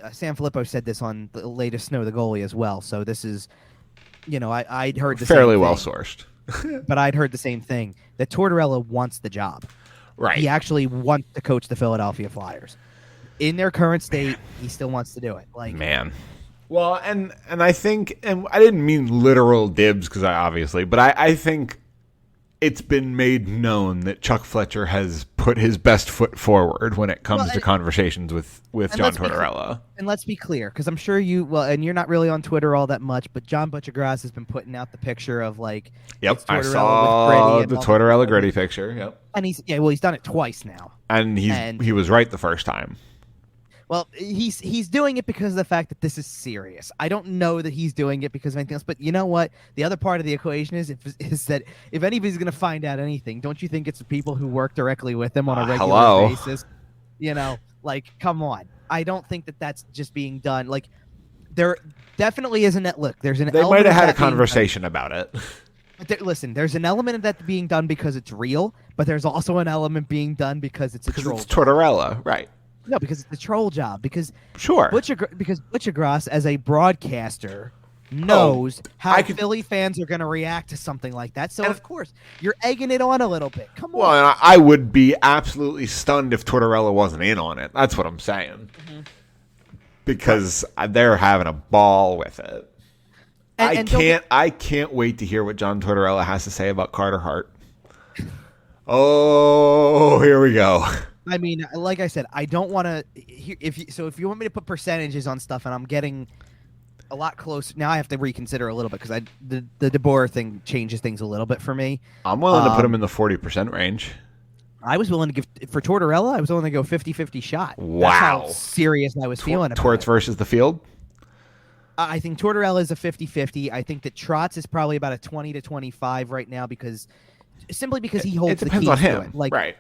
Sanfilippo said this on the latest Snow the Goalie as well, so this is, I'd heard the fairly same well thing. Sourced. But I'd heard the same thing, that Tortorella wants the job. Right. He actually wants to coach the Philadelphia Flyers. In their current state, he still wants to do it. Man. Well, and I think, and I didn't mean literal dibs, but I think it's been made known that Chuck Fletcher has put his best foot forward when it comes to conversations with John Tortorella. And let's be clear, because I'm sure and you're not really on Twitter all that much, but John Butchergrass has been putting out the picture of Yep, I saw the Tortorella Gritty picture. Yep, and he's done it twice now, and he was right the first time. Well, he's doing it because of the fact that this is serious. I don't know that he's doing it because of anything else, but you know what? The other part of the equation is that if anybody's going to find out anything, don't you think it's the people who work directly with him on a regular basis? Come on. I don't think that that's just being done. There definitely is there's an element. They might have had a conversation about it. But listen, there's an element of that being done because it's real, but there's also an element being done because it's a troll. It's Tortorella, right? No, because it's a troll job. Because sure, Butchergrass as a broadcaster knows how Philly fans are going to react to something like that. So of course you're egging it on a little bit. Come on. Well, and I would be absolutely stunned if Tortorella wasn't in on it. That's what I'm saying. Mm-hmm. Because they're having a ball with it. I can't wait to hear what John Tortorella has to say about Carter Hart. Oh, here we go. I mean, like I said, I don't want to. If you want me to put percentages on stuff, and I'm getting a lot close now, I have to reconsider a little bit because the DeBoer thing changes things a little bit for me. I'm willing to put him in the 40% range. I was willing to give for Tortorella. I was willing to go 50-50 shot. Wow, that's how serious I was feeling about Torts versus the field. I think Tortorella is a 50-50. I think that Trotz is probably about a 20-25 right now because he holds the keys on him. to it. Right.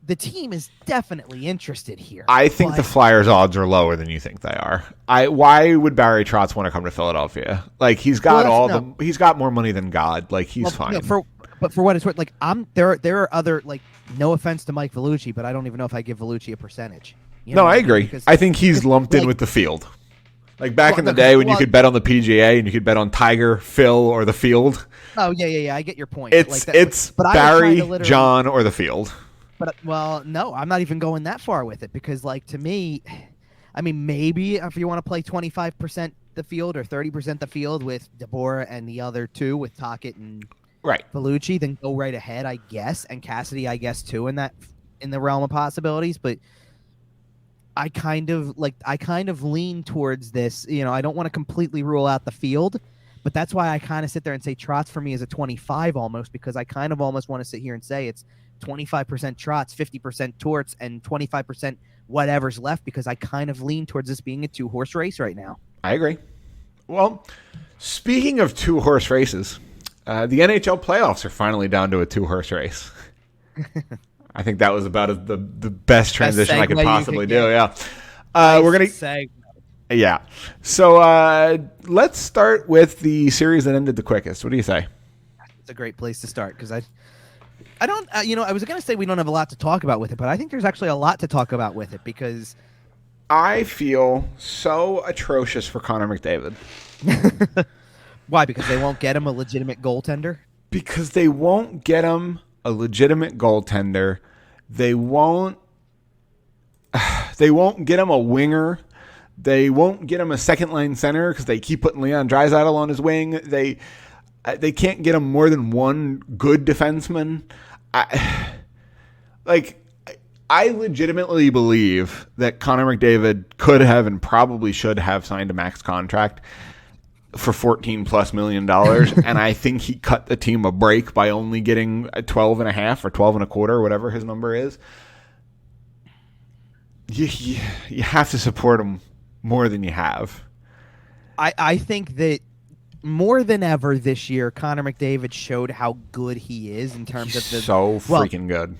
the team is definitely interested here. I think the Flyers' odds are lower than you think they are. Why would Barry Trotz want to come to Philadelphia? Like he's got he's got more money than God. Like he's fine. No, but for what it's worth, like there are other, like, no offense to Mike Vellucci, but I don't even know if I give Vellucci a percentage. No, I agree. Because I think he's lumped in with the field. Like back in the day when you could bet on the PGA and you could bet on Tiger, Phil, or the field. Oh yeah. I get your point. It's Barry, John, or the field. But no, I'm not even going that far with it because, like, to me, I mean, maybe if you want to play 25% the field or 30% the field with DeBoer and the other two with Tocchet and Vellucci, then go right ahead, I guess, and Cassidy, I guess, too, in the realm of possibilities. But I kind of lean towards this. You know, I don't want to completely rule out the field, but that's why I kind of sit there and say Trotz for me is a 25 almost, because I kind of almost want to sit here and say it's 25% Trotz, 50% Torts, and 25% whatever's left, because I kind of lean towards this being a 2-horse race right now. I agree. Well, speaking of 2-horse races, the NHL playoffs are finally down to a 2-horse race. I think that was about the best transition I could possibly do. Yeah. We're going to... Yeah. So let's start with the series that ended the quickest. What do you say? It's a great place to start because I don't, I was going to say we don't have a lot to talk about with it, but I think there's actually a lot to talk about with it because I feel so atrocious for Connor McDavid. Why? Because they won't get him a legitimate goaltender? Because they won't get him a legitimate goaltender. They won't get him a winger. They won't get him a second-line center because they keep putting Leon Draisaitl on his wing. They can't get him more than one good defenseman. I legitimately believe that Connor McDavid could have and probably should have signed a max contract for $14+ million, and I think he cut the team a break by only getting a 12.5 or 12.25, whatever his number is. You have to support him more than you have. I think that more than ever this year, Connor McDavid showed how good he is in terms of freaking good.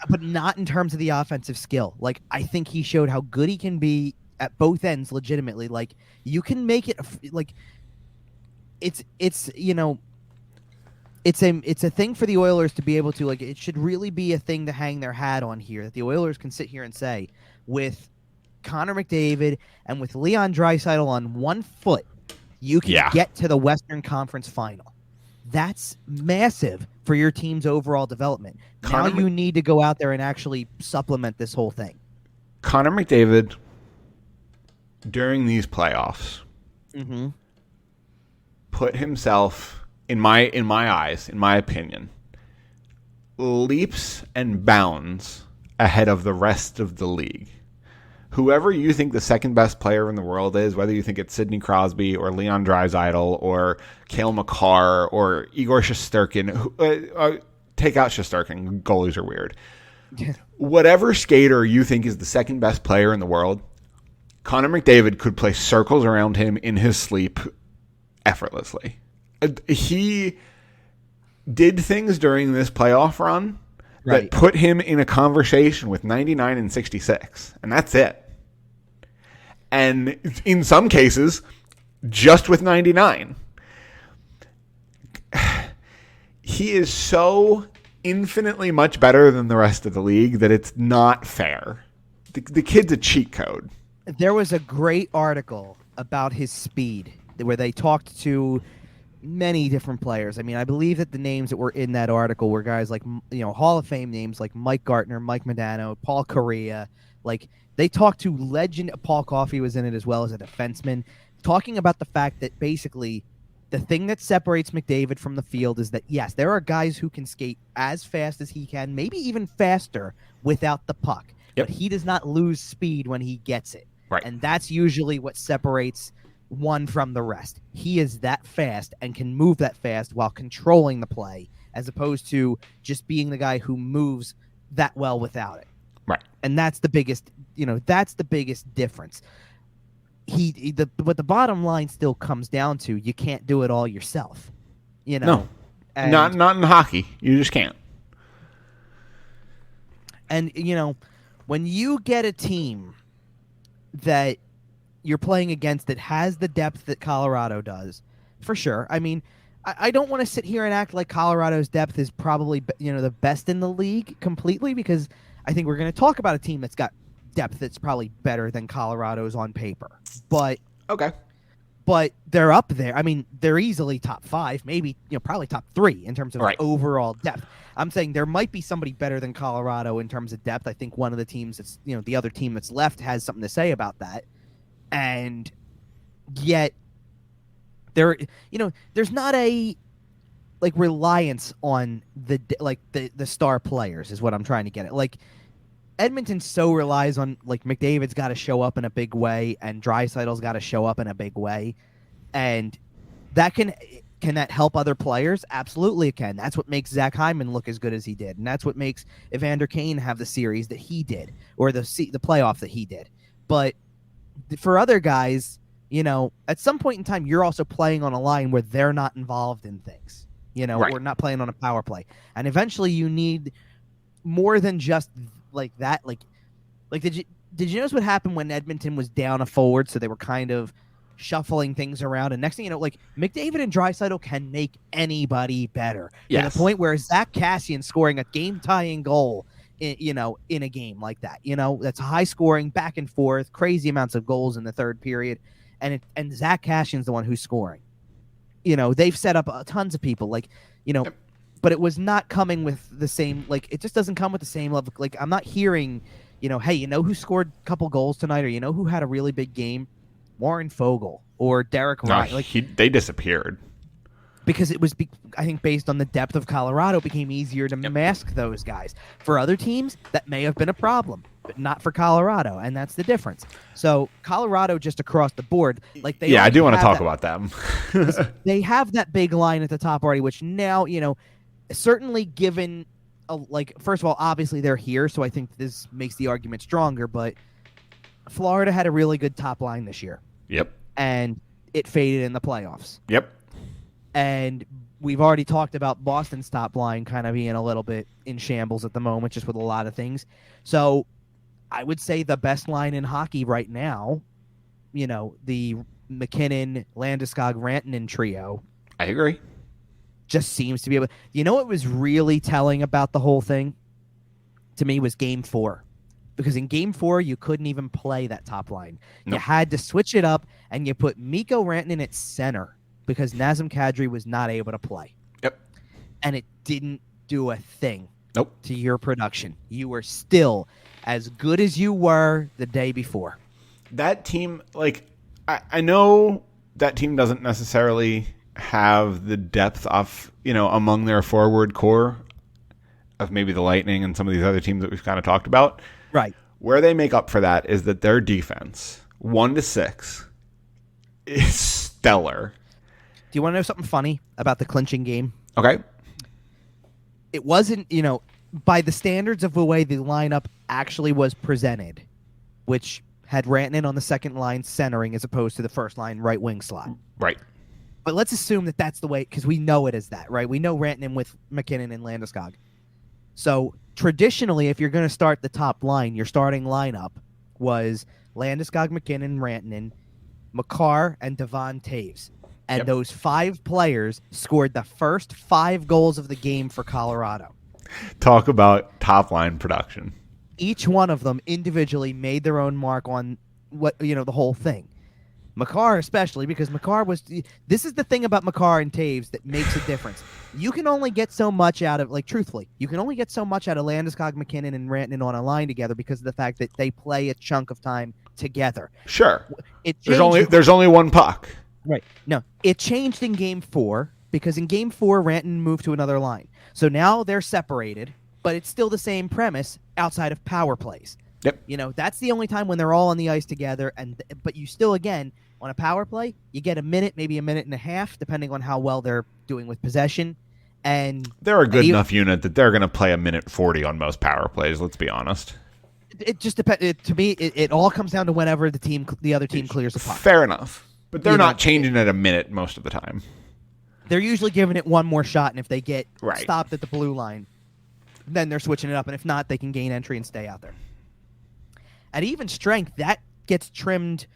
But not in terms of the offensive skill. Like, I think he showed how good he can be at both ends legitimately. Like, you can make it like it's a thing for the Oilers to be able to, like, it should really be a thing to hang their hat on here, that the Oilers can sit here and say, with Connor McDavid and with Leon Draisaitl on one foot, you can get to the Western Conference Final. That's massive for your team's overall development. Now you need to go out there and actually supplement this whole thing. Connor McDavid, during these playoffs, put himself, in my eyes, in my opinion, leaps and bounds ahead of the rest of the league. Whoever you think the second best player in the world is, whether you think it's Sidney Crosby or Leon Draisaitl or Cale Makar or Igor Shesterkin, take out Shesterkin, goalies are weird. Whatever skater you think is the second best player in the world, Connor McDavid could play circles around him in his sleep effortlessly. He did things during this playoff run that put him in a conversation with 99 and 66, and that's it. And in some cases, just with 99. He is so infinitely much better than the rest of the league that it's not fair. The kid's a cheat code. There was a great article about his speed where they talked to many different players. I mean, I believe that the names that were in that article were guys like, Hall of Fame names like Mike Gartner, Mike Modano, Paul Correa. Like, they talked to legend. Paul Coffey was in it as well as a defenseman, talking about the fact that basically the thing that separates McDavid from the field is that, yes, there are guys who can skate as fast as he can, maybe even faster without the puck. Yep. But he does not lose speed when he gets it. Right. And that's usually what separates one from the rest. He is that fast and can move that fast while controlling the play, as opposed to just being the guy who moves that well without it. Right. And that's the biggest, that's the biggest difference. But the bottom line still comes down to, you can't do it all yourself. No. Not in hockey. You just can't. And, when you get a team that you're playing against that has the depth that Colorado does, for sure. I mean, I don't want to sit here and act like Colorado's depth is probably, the best in the league completely, because I think we're going to talk about a team that's got depth that's probably better than Colorado's on paper. But okay. But they're up there. I mean, they're easily top 5, maybe, probably top 3 in terms of overall depth. I'm saying there might be somebody better than Colorado in terms of depth. I think one of the teams that's, the other team that's left has something to say about that. And yet there, there's not a reliance on the star players is what I'm trying to get at. Like, Edmonton so relies on, McDavid's got to show up in a big way, and Draisaitl's got to show up in a big way, and that can that help other players? Absolutely, it can. That's what makes Zach Hyman look as good as he did, and that's what makes Evander Kane have the series that he did, or the playoff that he did. But for other guys, at some point in time, you're also playing on a line where they're not involved in things, or not playing on a power play, and eventually you need more than just like that. Like did you notice what happened when Edmonton was down a forward, so they were kind of shuffling things around, and next thing you know, McDavid and Draisaitl can make anybody better. Yes. To the point where Zach Kassian scoring a game-tying goal in a game like that, that's high scoring, back and forth, crazy amounts of goals in the third period, and Zach Kassian's the one who's scoring. They've set up tons of people, Yep. But it was not coming with the same, it just doesn't come with the same level. I'm not hearing, hey, who scored a couple goals tonight, or who had a really big game? Warren Fogle or Derek Ryan. They disappeared. Because it was, I think, based on the depth of Colorado, it became easier to mask those guys. For other teams, that may have been a problem, but not for Colorado, and that's the difference. So Colorado, just across the board, I do want to talk about them. They have that big line at the top already, which now, certainly given, first of all, obviously they're here, so I think this makes the argument stronger, but Florida had a really good top line this year. Yep. And it faded in the playoffs. Yep. And we've already talked about Boston's top line kind of being a little bit in shambles at the moment, just with a lot of things. So I would say the best line in hockey right now, the McKinnon, Landeskog, Rantanen trio. I agree. Just seems to be able. What was really telling about the whole thing to me was Game 4, because in Game 4 you couldn't even play that top line. Nope. You had to switch it up, and you put Mikko Rantanen at center because Nazem Kadri was not able to play. Yep. And it didn't do a thing. Nope. To your production. You were still as good as you were the day before. That team, I know that team doesn't necessarily have the depth of, among their forward core of maybe the Lightning and some of these other teams that we've kind of talked about. Right. Where they make up for that is that their defense, 1-6, is stellar. Do you want to know something funny about the clinching game? Okay. It wasn't, by the standards of the way the lineup actually was presented, which had Rantanen on the second line centering as opposed to the first line right wing slot. Right. But let's assume that that's the way, because we know it as that, right? We know Rantanen with McKinnon and Landeskog. So traditionally, if you're going to start the top line, your starting lineup was Landeskog, McKinnon, Rantanen, Makar, and Devon Toews. And those 5 players scored the first 5 goals of the game for Colorado. Talk about top line production. Each one of them individually made their own mark on the whole thing. Makar especially, because Makar was... This is the thing about Makar and Toews that makes a difference. You can only get so much out of... truthfully, you can only get so much out of Landeskog, McKinnon, and Rantanen on a line together because of the fact that they play a chunk of time together. Sure. There's only one puck. Right. No, it changed in Game 4 because in Game 4, Rantanen moved to another line. So now they're separated, but it's still the same premise outside of power plays. Yep. That's the only time when they're all on the ice together. But you still, again, on a power play, you get a minute, maybe a minute and a half, depending on how well they're doing with possession. And they're a good enough unit that they're going to play a minute 40 on most power plays. Let's be honest. It just depends. To me, it all comes down to whenever the other team clears a puck. Fair enough. But they're not changing it a minute most of the time. They're usually giving it one more shot, and if they get stopped at the blue line, then they're switching it up. And if not, they can gain entry and stay out there. At even strength, that gets trimmed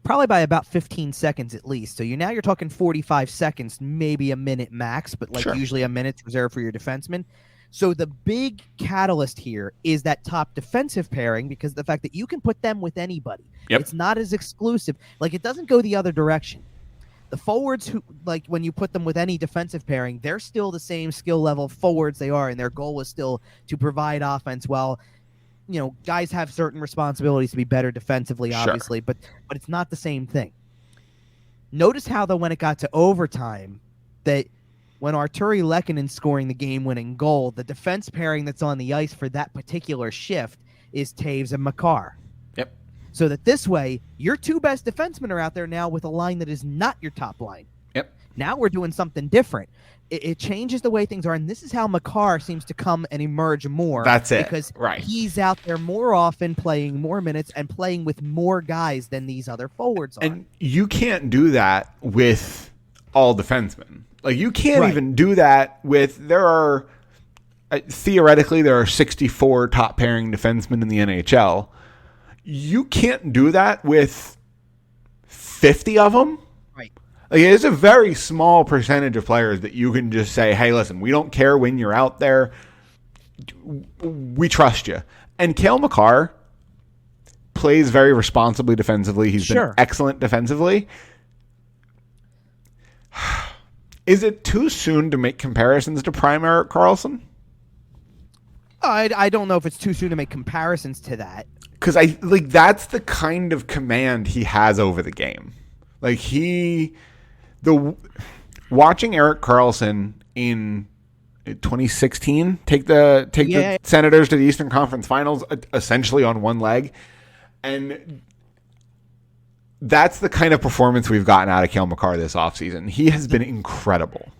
probably by about 15 seconds at least. So you're talking 45 seconds, maybe a minute max, but usually a minute's reserved for your defenseman. So the big catalyst here is that top defensive pairing, because the fact that you can put them with anybody. Yep. It's not as exclusive. It doesn't go the other direction. The forwards who, when you put them with any defensive pairing, they're still the same skill level forwards they are, and their goal is still to provide offense while, guys have certain responsibilities to be better defensively, obviously, but it's not the same thing. Notice how, though, when it got to overtime, that when Arturi Lehkonen's scoring the game-winning goal, the defense pairing that's on the ice for that particular shift is Taves and Makar. Yep. So that this way, your two best defensemen are out there now with a line that is not your top line. Yep. Now we're doing something different. It changes the way things are, and this is how Makar seems to come and emerge more. That's it. Because right. He's out there more often, playing more minutes, and playing with more guys than these other forwards are. And you can't do that with all defensemen. You can't even do that with, theoretically, there are 64 top pairing defensemen in the NHL. You can't do that with 50 of them. Right. It's a very small percentage of players that you can just say, hey, listen, we don't care when you're out there. We trust you. And Cale Makar plays very responsibly defensively. He's been excellent defensively. Is it too soon to make comparisons to prime Erik Karlsson? I don't know if it's too soon to make comparisons to that. Because that's the kind of command he has over the game. Watching Erik Karlsson in 2016 take the Senators to the Eastern Conference Finals essentially on one leg, and that's the kind of performance we've gotten out of Cale Makar this offseason. He has been incredible.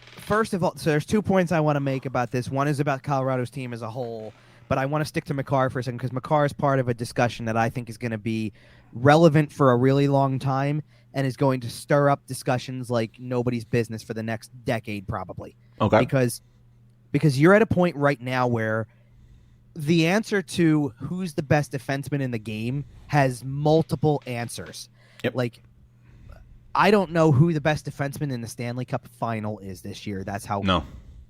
First of all, so there's 2 points I want to make about this. One is about Colorado's team as a whole, but I want to stick to Makar for a second because Makar is part of a discussion that I think is going to be relevant for a really long time and is going to stir up discussions like nobody's business for the next decade probably. Okay. Because you're at a point right now where the answer to who's the best defenseman in the game has multiple answers. Yep. I don't know who the best defenseman in the Stanley Cup Final is this year. That's how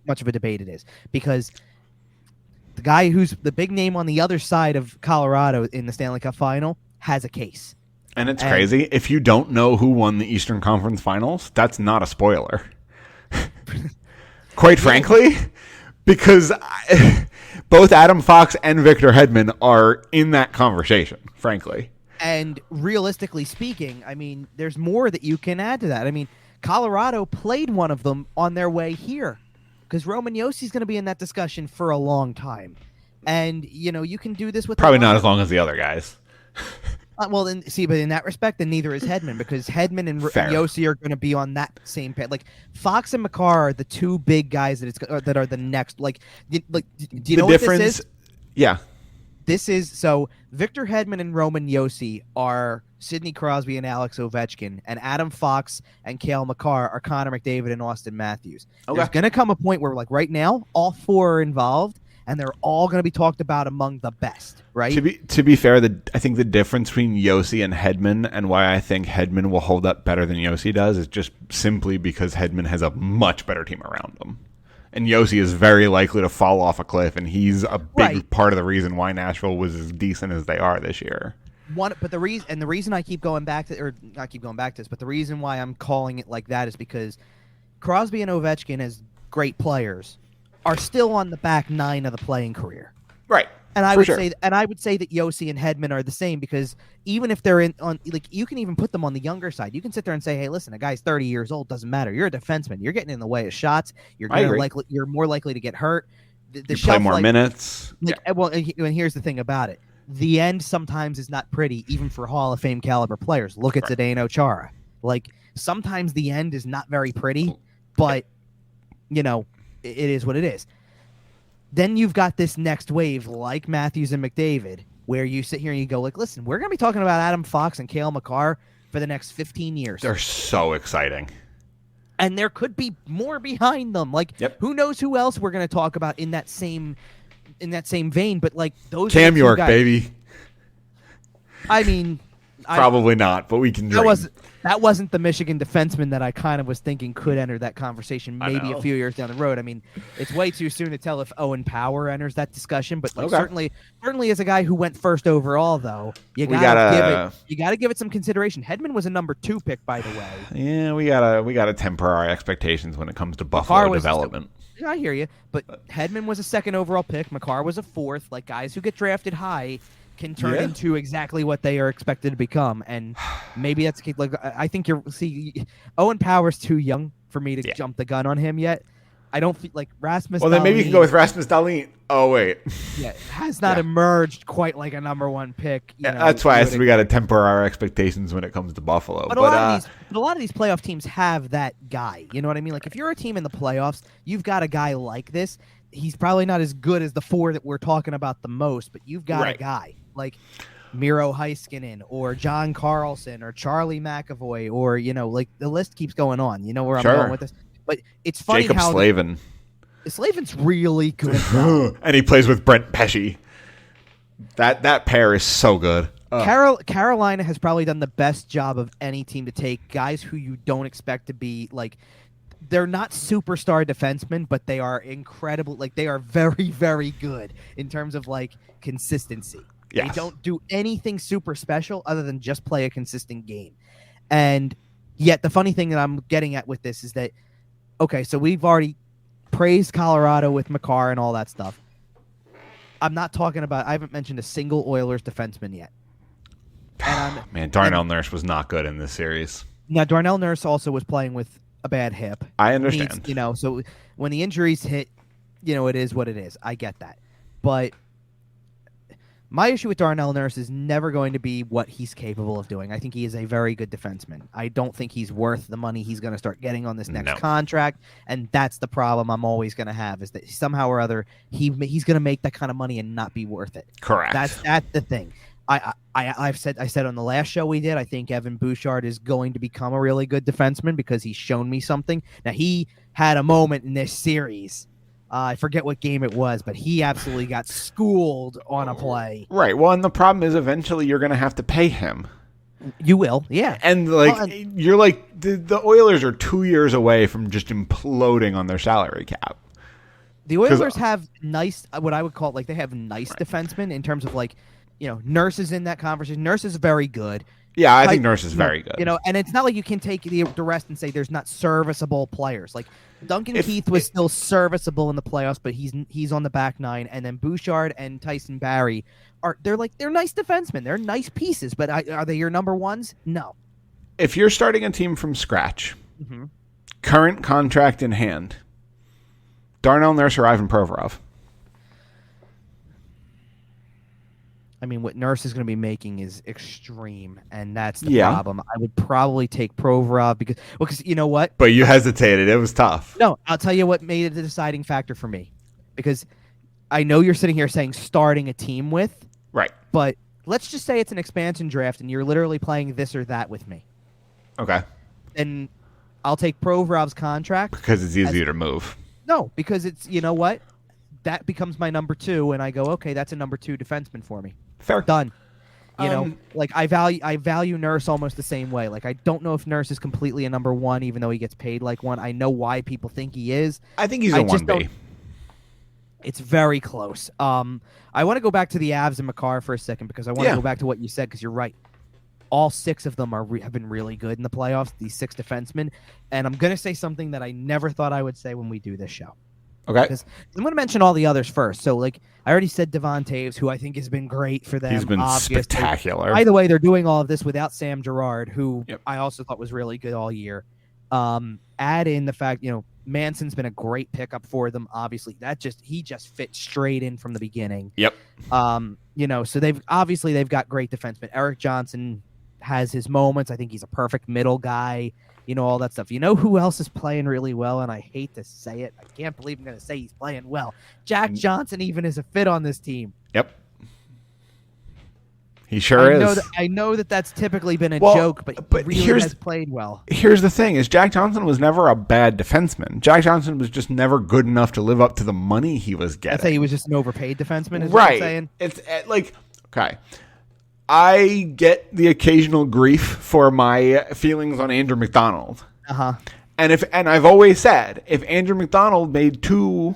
much of a debate it is. Because the guy who's the big name on the other side of Colorado in the Stanley Cup Final has a case. And it's crazy. If you don't know who won the Eastern Conference Finals, that's not a spoiler. Quite frankly, because both Adam Fox and Victor Hedman are in that conversation, frankly. And realistically speaking, there's more that you can add to that. Colorado played one of them on their way here because Roman Jossi's going to be in that discussion for a long time. And, you can do this with... Probably not as long as the other guys. But in that respect, then neither is Hedman because Hedman and Josi are going to be on that same page. Fox and Makar are the two big guys that are the next. Do you know what this is? Yeah. This is so Victor Hedman and Roman Josi are Sidney Crosby and Alex Ovechkin, and Adam Fox and Cale Makar are Connor McDavid and Austin Matthews. Okay. There's going to come a point where, right now, all four are involved, and they're all going to be talked about among the best, right? To be fair, I think the difference between Josi and Hedman and why I think Hedman will hold up better than Josi does is just simply because Hedman has a much better team around him. And Josi is very likely to fall off a cliff, and he's a big part of the reason why Nashville was as decent as they are this year. The reason I keep going back to, or not keep going back to this, but the reason why I'm calling it like that is because Crosby and Ovechkin, as great players, are still on the back nine of the playing career. Right. And I would say that Josi and Hedman are the same because even if they're you can even put them on the younger side. You can sit there and say, "Hey, listen, a guy's 30 years old, doesn't matter. You're a defenseman. You're getting in the way of shots. You're more likely to get hurt. You play more minutes." Well, and here's the thing about it: the end sometimes is not pretty, even for Hall of Fame caliber players. Look at Zdeno Chara. Sometimes the end is not very pretty, but it is what it is. Then you've got this next wave like Matthews and McDavid where you sit here and you go listen, we're going to be talking about Adam Fox and Cale Makar for the next 15 years. They're so exciting. And there could be more behind them. Who knows who else we're going to talk about in that same in that same vein, but like those Cam are the two York, guys. baby. I mean, Probably not, but we can dream. That wasn't the Michigan defenseman that I kind of was thinking could enter that conversation maybe a few years down the road. I mean, it's way too soon to tell if Owen Power enters that discussion, but like certainly as a guy who went first overall, though, you gotta give it some consideration. Hedman was a number 2 pick, by the way. Yeah, we gotta temper our expectations when it comes to Buffalo development. I hear you, but Hedman was a 2nd overall pick. Makar was a 4th. Like guys who get drafted high can turn into exactly what they are expected to become, and maybe that's like I think Owen Power's too young for me to jump the gun on him yet. I don't feel like Rasmus. Well, then maybe you can go with Rasmus Dahlin. Oh wait, has not emerged quite like a number 1 pick. That's why I said we got to temper our expectations when it comes to Buffalo. But a lot of these playoff teams have that guy. You know what I mean? Like if you're a team in the playoffs, you've got a guy like this. He's probably not as good as the 4 that we're talking about the most, but you've got a guy like Miro Heiskanen or John Carlson or Charlie McAvoy or, like the list keeps going on. You know where I'm going with this? But it's funny Jacob how Slavin. Slavin's really good. And he plays with Brent Pesce. That pair is so good. Carolina has probably done the best job of any team to take guys who you don't expect to be like – they're not superstar defensemen, but they are incredible. Like they are very, very good in terms of like consistency. Yes. They don't do anything super special other than just play a consistent game. And yet the funny thing that I'm getting at with this is that, okay, so we've already praised Colorado with Makar and all that stuff. I haven't mentioned a single Oilers defenseman yet. Man, Darnell Nurse was not good in this series. Now, Darnell Nurse also was playing with a bad hip. I understand. So when the injuries hit, it is what it is. I get that. But my issue with Darnell Nurse is never going to be what he's capable of doing. I think he is a very good defenseman. I don't think he's worth the money he's going to start getting on this next contract, and that's the problem I'm always going to have is that somehow or other he's going to make that kind of money and not be worth it. Correct. That's the thing. I said on the last show we did, I think Evan Bouchard is going to become a really good defenseman because he's shown me something. Now, he had a moment in this series. I forget what game it was, but he absolutely got schooled on a play. Right. Well, and the problem is eventually you're going to have to pay him. You will, yeah. And you're like the Oilers are 2 years away from just imploding on their salary cap. The Oilers have nice, what I would call they have nice defensemen in terms of Nurse is in that conversation. Nurse is very good. Yeah, I think Nurse is very good. And it's not like you can take the rest and say there's not serviceable players. Like Duncan Keith was still serviceable in the playoffs, but he's on the back 9, and then Bouchard and Tyson Barrie they're nice defensemen. They're nice pieces, but are they your number 1s? No. If you're starting a team from scratch, current contract in hand, Darnell Nurse or Ivan Provorov? I mean, what Nurse is going to be making is extreme, and that's the problem. I would probably take Provorov because you know what? But you hesitated. It was tough. No, I'll tell you what made it the deciding factor for me. Because I know you're sitting here saying starting a team with. Right. But let's just say it's an expansion draft, and you're literally playing this or that with me. Okay. And I'll take Provorov's contract. Because it's easier to move. No, because it's, you know what? That becomes my number 2, and I go, okay, that's a number 2 defenseman for me. Fair. Done. I value Nurse almost the same way. Like I don't know if Nurse is completely a number 1, even though he gets paid like one. I know why people think he is. I think he's a 1B. It's very close. I want to go back to the Avs and Makar for a second because I want to go back to what you said because you're right. All 6 of them have been really good in the playoffs. These 6 defensemen, and I'm going to say something that I never thought I would say when we do this show. Okay. Because I'm going to mention all the others first. So, I already said Devon Taves, who I think has been great for them. He's been spectacular. By the way, they're doing all of this without Sam Girard, who I also thought was really good all year. Add in the fact, Manson's been a great pickup for them. Obviously, he just fit straight in from the beginning. Yep. So they've got great defensemen. Eric Johnson has his moments. I think he's a perfect middle guy. All that stuff. You know who else is playing really well? And I hate to say it. I can't believe I'm going to say he's playing well. Jack Johnson even is a fit on this team. Yep. He sure is. I know that that's typically been a joke, but he really has played well. Here's the thing: is Jack Johnson was never a bad defenseman. Jack Johnson was just never good enough to live up to the money he was getting. I'd say he was just an overpaid defenseman. Is right? What I'm saying. It's like okay. I get the occasional grief for my feelings on Andrew McDonald. And I've always said if Andrew McDonald made 2,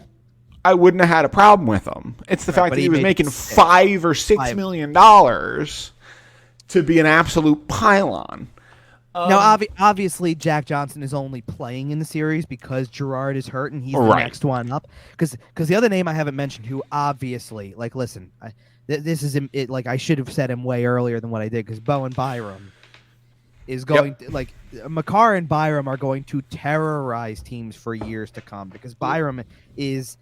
I wouldn't have had a problem with him. It's the fact that he was making $5 or $6 million to be an absolute pylon. Now, obviously, Jack Johnson is only playing in the series because Girard is hurt and he's the next one up. Because the other name I haven't mentioned, who obviously, like, listen, this is it. Like, I should have said him way earlier than what I did because Bowen Byram is going to, like, Makar and Byram are going to terrorize teams for years to come because Byram is.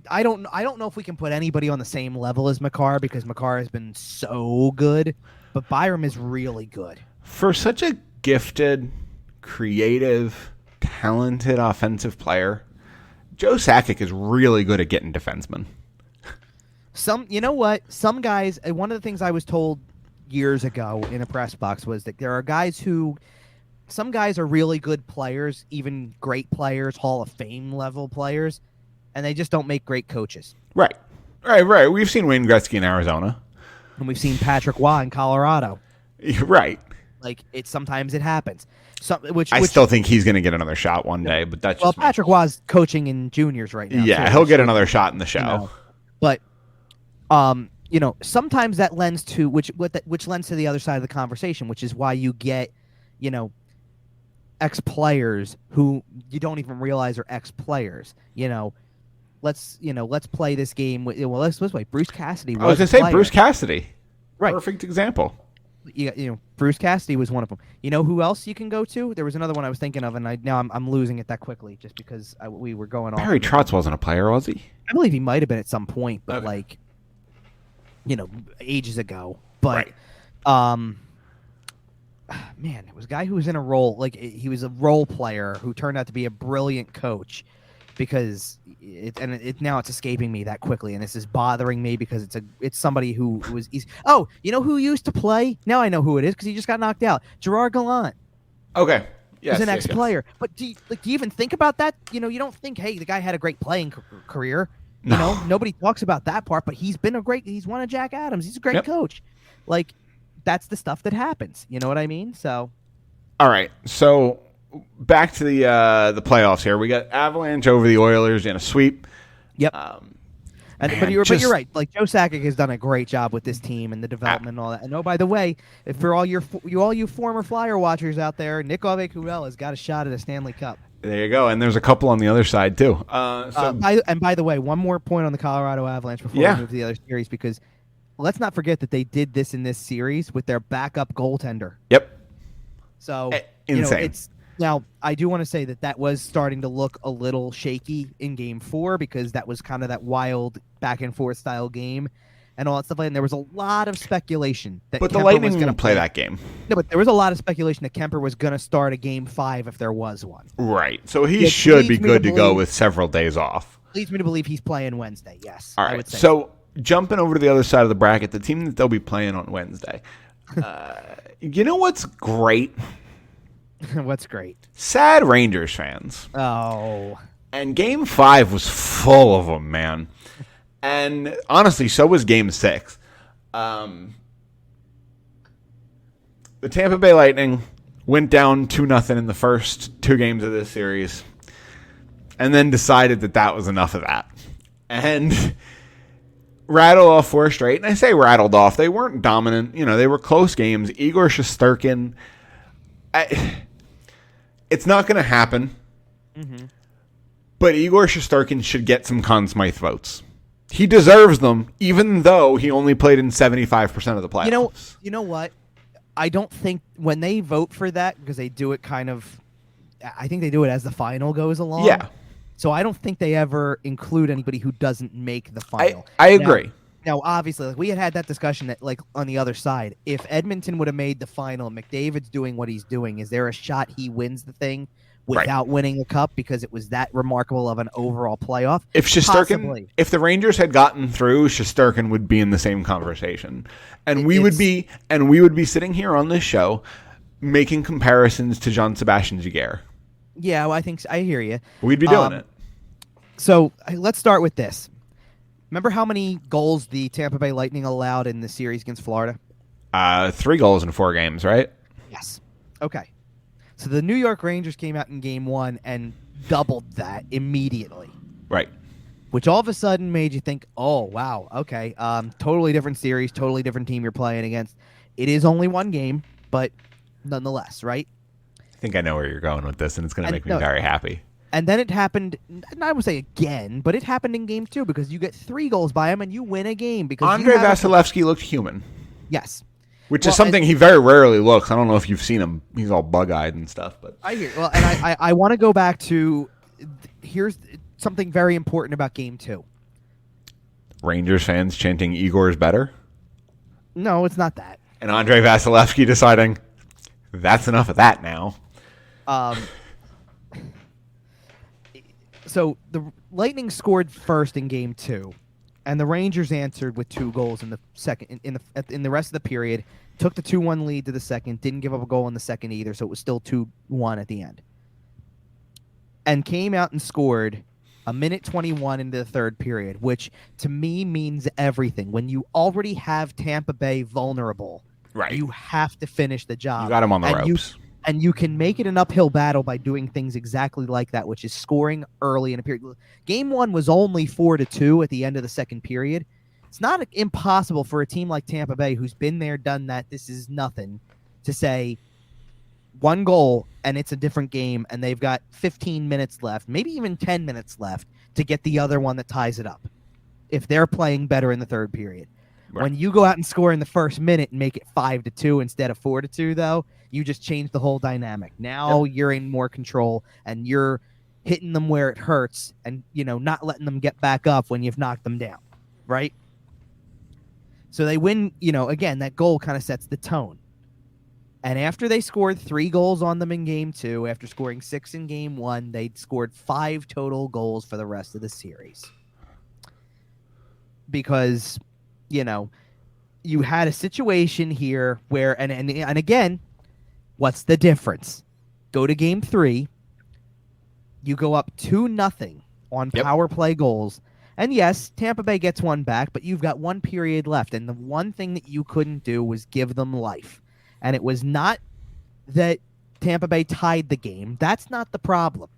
I don't know if we can put anybody on the same level as Makar because Makar has been so good, but Byram is really good. For such a gifted, creative, talented offensive player, Joe Sakic is really good at getting defensemen. You know what? Some guys, one of the things I was told years ago in a press box was that there are guys some guys are really good players, even great players, Hall of Fame level players, and they just don't make great coaches. Right. We've seen Wayne Gretzky in Arizona. And we've seen Patrick Waugh in Colorado. Right. Like, sometimes it happens. I still think he's going to get another shot one day, but that's just Patrick Waugh's coaching in juniors right now. Yeah, he'll get another shot in the show. But, sometimes that lends to which lends to the other side of the conversation, which is why you get, ex-players who you don't even realize are ex-players. Let's play this game. Let's play Bruce Cassidy. I was going to say Bruce Cassidy. Right. Perfect example. Bruce Cassidy was one of them. You know who else you can go to? There was another one I was thinking of, and now I'm losing it that quickly just because we were going on. Barry Trotz wasn't a player, was he? I believe he might have been at some point, but ages ago. But, man, it was a guy who was in a role, like he was a role player who turned out to be a brilliant coach. Because now it's escaping me that quickly, and this is bothering me because it's somebody who was easy. Oh, you know who used to play? Now I know who it is because he just got knocked out. Gerard Gallant. Okay, he's an ex-player. Yes. But do you even think about that? You don't think, hey, the guy had a great playing career. No. Nobody talks about that part, but he's won a Jack Adams. He's a great coach. Like, that's the stuff that happens. You know what I mean? So, all right, so. Back to the playoffs here. We got Avalanche over the Oilers in a sweep. Yep. But you're right. Like, Joe Sakic has done a great job with this team and the development and all that. And by the way, for all you former Flyer watchers out there, Nick Ove-Kubel has got a shot at a Stanley Cup. There you go. And there's a couple on the other side too. By the way, one more point on the Colorado Avalanche before we move to the other series, because let's not forget that they did this in this series with their backup goaltender. Yep. So insane. Now, I do want to say that was starting to look a little shaky in Game 4 because that was kind of that wild back-and-forth style game and all that stuff. And there was a lot of speculation that But the Lightning was going to play that game. No, but there was a lot of speculation that Kemper was going to start a Game 5 if there was one. Right. So he should be good to go with several days off. Leads me to believe he's playing Wednesday, yes. All right. I would say so jumping over to the other side of the bracket, the team that they'll be playing on Wednesday. You know what's great? What's great? Sad Rangers fans. Oh. And Game 5 was full of them, man. And honestly, so was Game 6. The Tampa Bay Lightning went down 2-0 in the first 2 games of this series and then decided that was enough of that. And rattled off 4 straight. And I say rattled off. They weren't dominant. They were close games. Igor Shesterkin... It's not going to happen, but Igor Shesterkin should get some Conn Smythe votes. He deserves them, even though he only played in 75% of the playoffs. You know what? I don't think when they vote for that, because they do it I think they do it as the final goes along. Yeah. So I don't think they ever include anybody who doesn't make the final. I agree. Now, obviously, we had that discussion that, on the other side, if Edmonton would have made the final, McDavid's doing what he's doing, is there a shot he wins the thing without winning the cup because it was that remarkable of an overall playoff. If the Rangers had gotten through, Shesterkin would be in the same conversation, and we would be sitting here on this show making comparisons to Jean-Sébastien Giguère. Yeah, well, I hear you. We'd be doing it. So let's start with this. Remember how many goals the Tampa Bay Lightning allowed in the series against Florida? 3 goals in 4 games, right? Yes. Okay. So the New York Rangers came out in Game 1 and doubled that immediately. Right. Which all of a sudden made you think, oh, wow, okay, totally different series, totally different team you're playing against. It is only 1 game, but nonetheless, right? I think I know where you're going with this, and it's going to make me very happy. And then it happened, I would say again, but it happened in Game 2 because you get 3 goals by him and you win a game. Because Andrei Vasilevsky looked human. Yes. Which is something he very rarely looks. I don't know if you've seen him. He's all bug-eyed and stuff. But I hear. Well, and I want to go back to here's something very important about Game 2. Rangers fans chanting Igor's better? No, it's not that. And Andrei Vasilevsky deciding, that's enough of that now. So the Lightning scored first in Game 2. And the Rangers answered with 2 goals in the second in the rest of the period. Took the 2-1 lead to the second. Didn't give up a goal in the second either, so it was still 2-1 at the end. And came out and scored a minute 21 into the third period, which to me means everything. When you already have Tampa Bay vulnerable, right, you have to finish the job. You got him on the ropes. And you can make it an uphill battle by doing things exactly like that, which is scoring early in a period. Game 1 was only 4-2 at the end of the second period. It's not impossible for a team like Tampa Bay, who's been there, done that, this is nothing, to say 1 goal and it's a different game and they've got 15 minutes left, maybe even 10 minutes left to get the other one that ties it up if they're playing better in the third period. Right. When you go out and score in the first minute and make it 5-2 instead of 4-2, though, you just change the whole dynamic. Now you're in more control and you're hitting them where it hurts and, not letting them get back up when you've knocked them down, right? So they win, again, that goal kind of sets the tone. And after they scored 3 goals on them in Game 2, after scoring 6 in Game 1, they scored 5 total goals for the rest of the series. Because, you had a situation here where, and again, what's the difference? Go to Game 3, you go up 2-0 on power play goals, and yes, Tampa Bay gets 1 back, but you've got 1 period left, and the one thing that you couldn't do was give them life. And it was not that Tampa Bay tied the game. That's not the problem.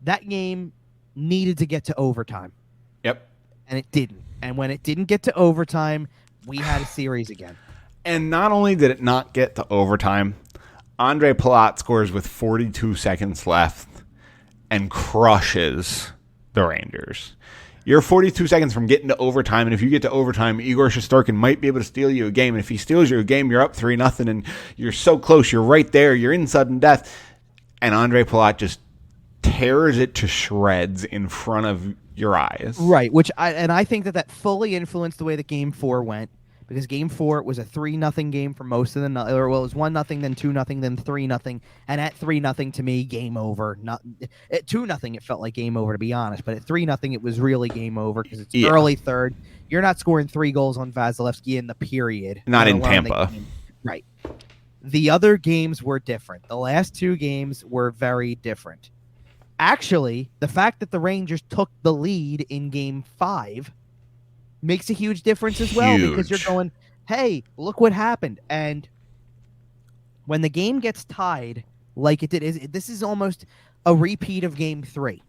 That game needed to get to overtime. Yep. And it didn't. And when it didn't get to overtime, we had a series again. And not only did it not get to overtime, Andre Palat scores with 42 seconds left and crushes the Rangers. You're 42 seconds from getting to overtime, and if you get to overtime, Igor Shesterkin might be able to steal you a game. And if he steals you a game, you're up 3-0, and you're so close. You're right there. You're in sudden death. And Andre Palat just tears it to shreds in front of your eyes. Right, I think that fully influenced the way that Game 4 went, because Game 4 was a 3-0 game for most of the night. Or, well, it was 1-0, then 2-0, then 3-0. And at 3-0, to me, game over. At 2-0, it felt like game over, to be honest. But at 3-0, it was really game over because it's early third. You're not scoring 3 goals on Vasilevsky in the period. Not in Tampa. Right. The other games were different. The last 2 games were very different. Actually, the fact that the Rangers took the lead in Game 5 makes a huge difference as well, because you're going, hey, look what happened. And when the game gets tied like it did, this is almost a repeat of Game 3.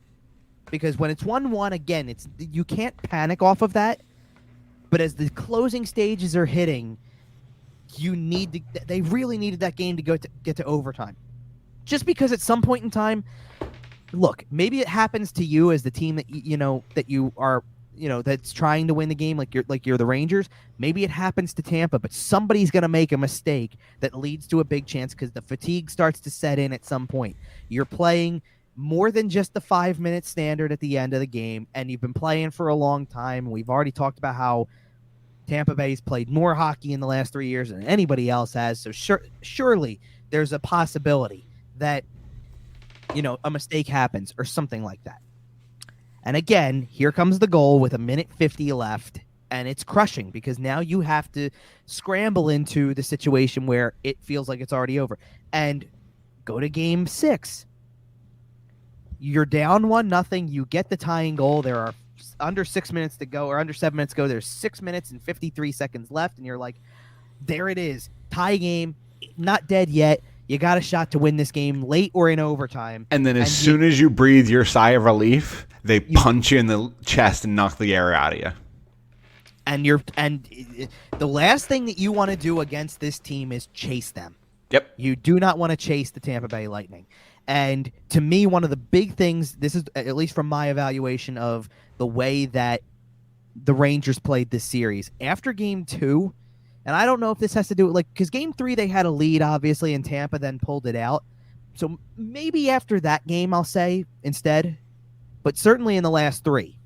Because when it's 1-1, again, you can't panic off of that. But as the closing stages are hitting, they really needed that game to get to overtime. Just because at some point in time, look, maybe it happens to you as the team that that you are, that's trying to win the game, like you're the Rangers. Maybe it happens to Tampa, but somebody's going to make a mistake that leads to a big chance because the fatigue starts to set in at some point. You're playing more than just the 5-minute standard at the end of the game, and you've been playing for a long time. We've already talked about how Tampa Bay's played more hockey in the last 3 years than anybody else has, so surely there's a possibility that a mistake happens or something like that. And again, here comes the goal with 1:50 left, and it's crushing because now you have to scramble into the situation where it feels like it's already over. And go to game 6. You're down 1-0. You get the tying goal. There are under 6 minutes to go, or under 7 minutes to go. There's 6 minutes and 53 seconds left, and you're like, there it is. Tie game, not dead yet. You got a shot to win this game late or in overtime. And then as soon as you breathe your sigh of relief, they punch you in the chest and knock the air out of you. And the last thing that you want to do against this team is chase them. Yep. You do not want to chase the Tampa Bay Lightning. And to me, one of the big things, this is at least from my evaluation of the way that the Rangers played this series. After game 2, and I don't know if this has to do with, because game 3 they had a lead, obviously, and Tampa then pulled it out. So maybe after that game, I'll say instead. But certainly in the last 3.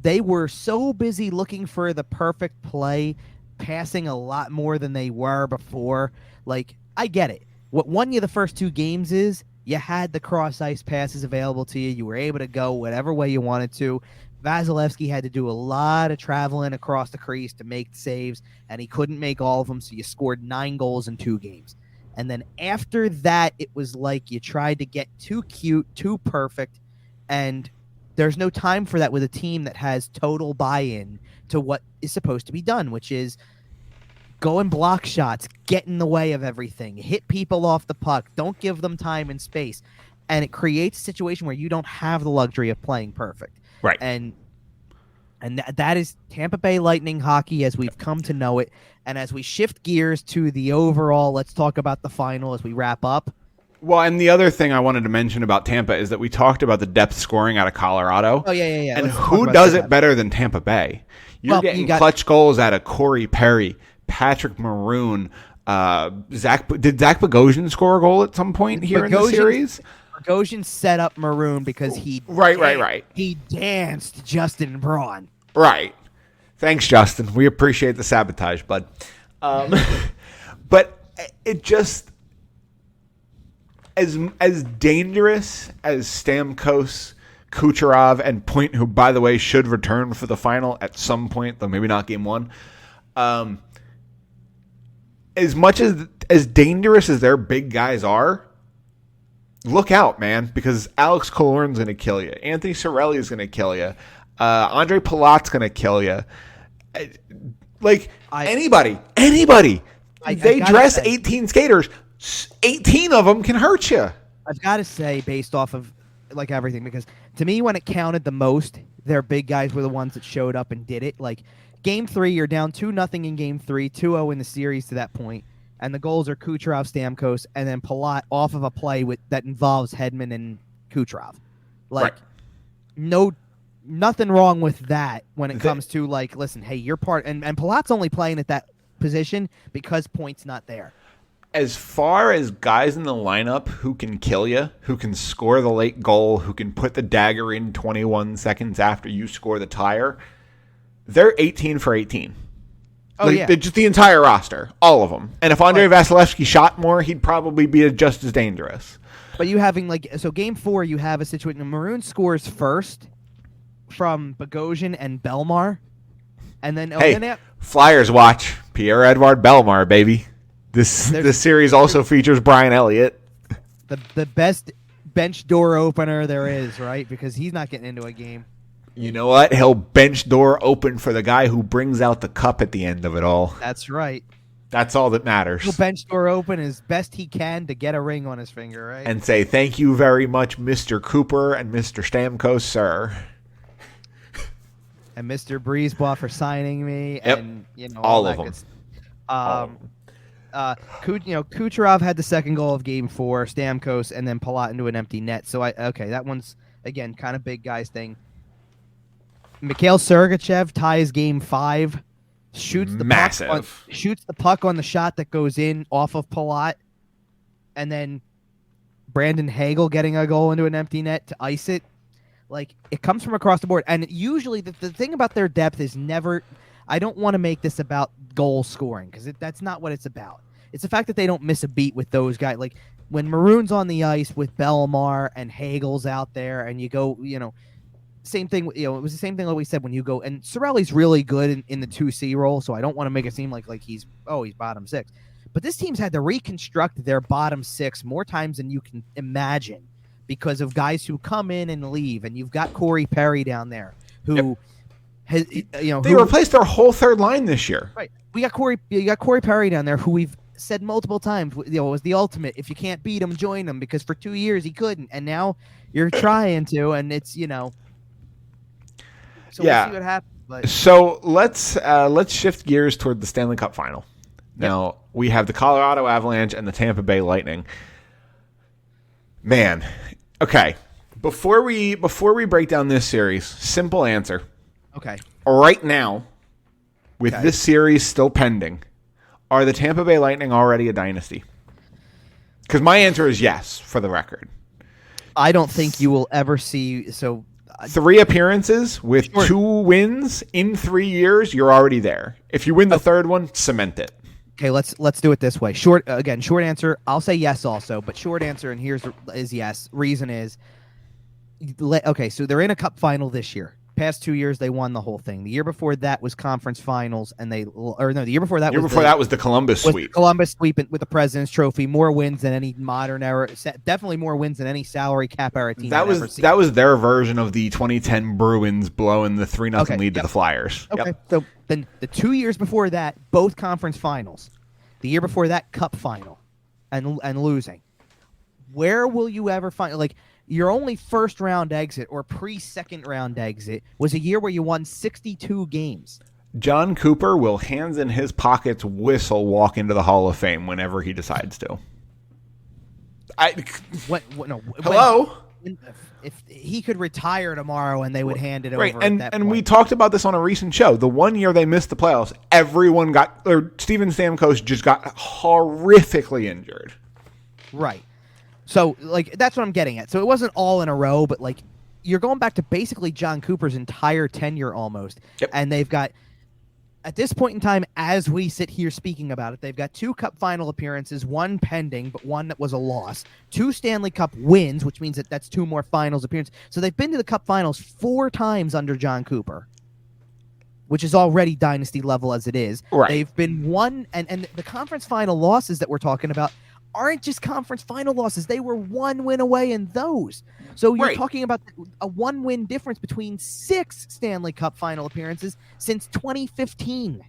They were so busy looking for the perfect play, passing a lot more than they were before. I get it. What won you the first 2 games is you had the cross-ice passes available to you. You were able to go whatever way you wanted to. Vasilevsky had to do a lot of traveling across the crease to make saves, and he couldn't make all of them, so you scored 9 goals in 2 games. And then after that, it was like you tried to get too cute, too perfect, and there's no time for that with a team that has total buy-in to what is supposed to be done, which is go and block shots, get in the way of everything, hit people off the puck, don't give them time and space. And it creates a situation where you don't have the luxury of playing perfect. Right. And that is Tampa Bay Lightning hockey as we've come to know it. And as we shift gears to the overall, let's talk about the final as we wrap up. Well, and the other thing I wanted to mention about Tampa is that we talked about the depth scoring out of Colorado. Oh, yeah. And who does it better than Tampa Bay? You're getting clutch goals out of Corey Perry, Patrick Maroon, did Zach Bogosian score a goal at some point here in the series? Bogosian set up Maroon because he He danced Justin Braun. Right. Thanks, Justin. We appreciate the sabotage, bud. But it just as dangerous as Stamkos, Kucherov, and Point, who by the way should return for the final at some point, though maybe not game 1. As much as dangerous as their big guys are, look out, man, because Alex Killorn's going to kill you. Anthony Cirelli is going to kill you. Andre Palat's going to kill you. Anybody. They dress 18 skaters. 18 of them can hurt you. I've got to say, based off of everything, because to me, when it counted the most, their big guys were the ones that showed up and did it. Game 3, you're down 2-0 in Game 3, 2-0 in the series to that point, and the goals are Kucherov, Stamkos, and then Palat off of a play that involves Hedman and Kucherov. Right. Nothing wrong with that when it comes to listen, hey, you're part, and Palat's only playing at that position because Point's not there. As far as guys in the lineup who can kill you, who can score the late goal, who can put the dagger in 21 seconds after you score the tire, they're 18 for 18. Oh, yeah. Just the entire roster. All of them. And if Andrei Vasilevsky shot more, he'd probably be just as dangerous. But you having game 4, you have a situation. Maroon scores first from Bogosian and Belmar. And then Flyers watch. Pierre-Edouard Belmar, baby. This series also features Brian Elliott. The best bench door opener there is, right? Because he's not getting into a game. You know what? He'll bench door open for the guy who brings out the cup at the end of it all. That's right. That's all that matters. He'll bench door open as best he can to get a ring on his finger, right? And say, thank you very much, Mr. Cooper and Mr. Stamkos, sir. And Mr. Breezeball for signing me. Yep. And, all of them. Kucherov had the second goal of Game 4, Stamkos, and then Palat into an empty net. So, that one's, again, kind of big guys thing. Mikhail Sergachev ties Game 5, shoots the puck on the shot that goes in off of Palat, and then Brandon Hagel getting a goal into an empty net to ice it. It comes from across the board. And usually the thing about their depth is never – I don't want to make this about goal scoring because that's not what it's about. It's the fact that they don't miss a beat with those guys. when Maroon's on the ice with Bellemare and Hagel's out there, and you go, same thing. It was the same thing like we said when you go, and Cirelli's really good in the 2C role, so I don't want to make it seem like he's bottom six. But this team's had to reconstruct their bottom six more times than you can imagine because of guys who come in and leave, and you've got Corey Perry down there who has, they replaced their whole third line this year. Right. You got Corey Perry down there who we've said multiple times, was the ultimate. If you can't beat him, join him, because for 2 years he couldn't, and now you're trying to, and it's So we'll see what happens. But. So let's shift gears toward the Stanley Cup Final. Now we have the Colorado Avalanche and the Tampa Bay Lightning. Man, okay. Before we break down this series, simple answer. Okay. Right now, with this series still pending, are the Tampa Bay Lightning already a dynasty? Because my answer is yes, for the record. I don't think you will ever see 3 appearances with 2 wins in 3 years, you're already there. If you win the third one, cement it. Okay, let's do it this way. Short answer. I'll say yes also, but short answer, and is yes. Reason is, okay, so they're in a cup final this year. Past 2 years, they won the whole thing. The year before that was conference finals, and the year before that was the Columbus sweep. Columbus sweep with the President's Trophy. More wins than any modern era. Definitely more wins than any salary cap era team. That was their version of the 2010 Bruins blowing the 3-0 lead to the Flyers. Okay, so then the 2 years before that, both conference finals. The year before that, cup final, and losing. Where will you ever find your only first round exit or pre-second round exit was a year where you won 62 games. John Cooper will hands in his pockets whistle walk into the Hall of Fame whenever he decides to. Hello? If he could retire tomorrow and they would hand it right. over. And we talked about this on a recent show. The one year they missed the playoffs, Steven Stamkos just got horrifically injured. Right. So, that's what I'm getting at. So it wasn't all in a row, but, you're going back to basically John Cooper's entire tenure almost. Yep. And they've got, at this point in time, as we sit here speaking about it, they've got 2 Cup Final appearances, 1 pending, but 1 that was a loss, 2 Stanley Cup wins, which means that's 2 more Finals appearances. So they've been to the Cup Finals 4 times under John Cooper, which is already dynasty level as it is. Right. They've been and the conference final losses that we're talking about aren't just conference final losses. They were 1 win away in those. So you're talking about a 1-win difference between 6 Stanley Cup final appearances since 2015.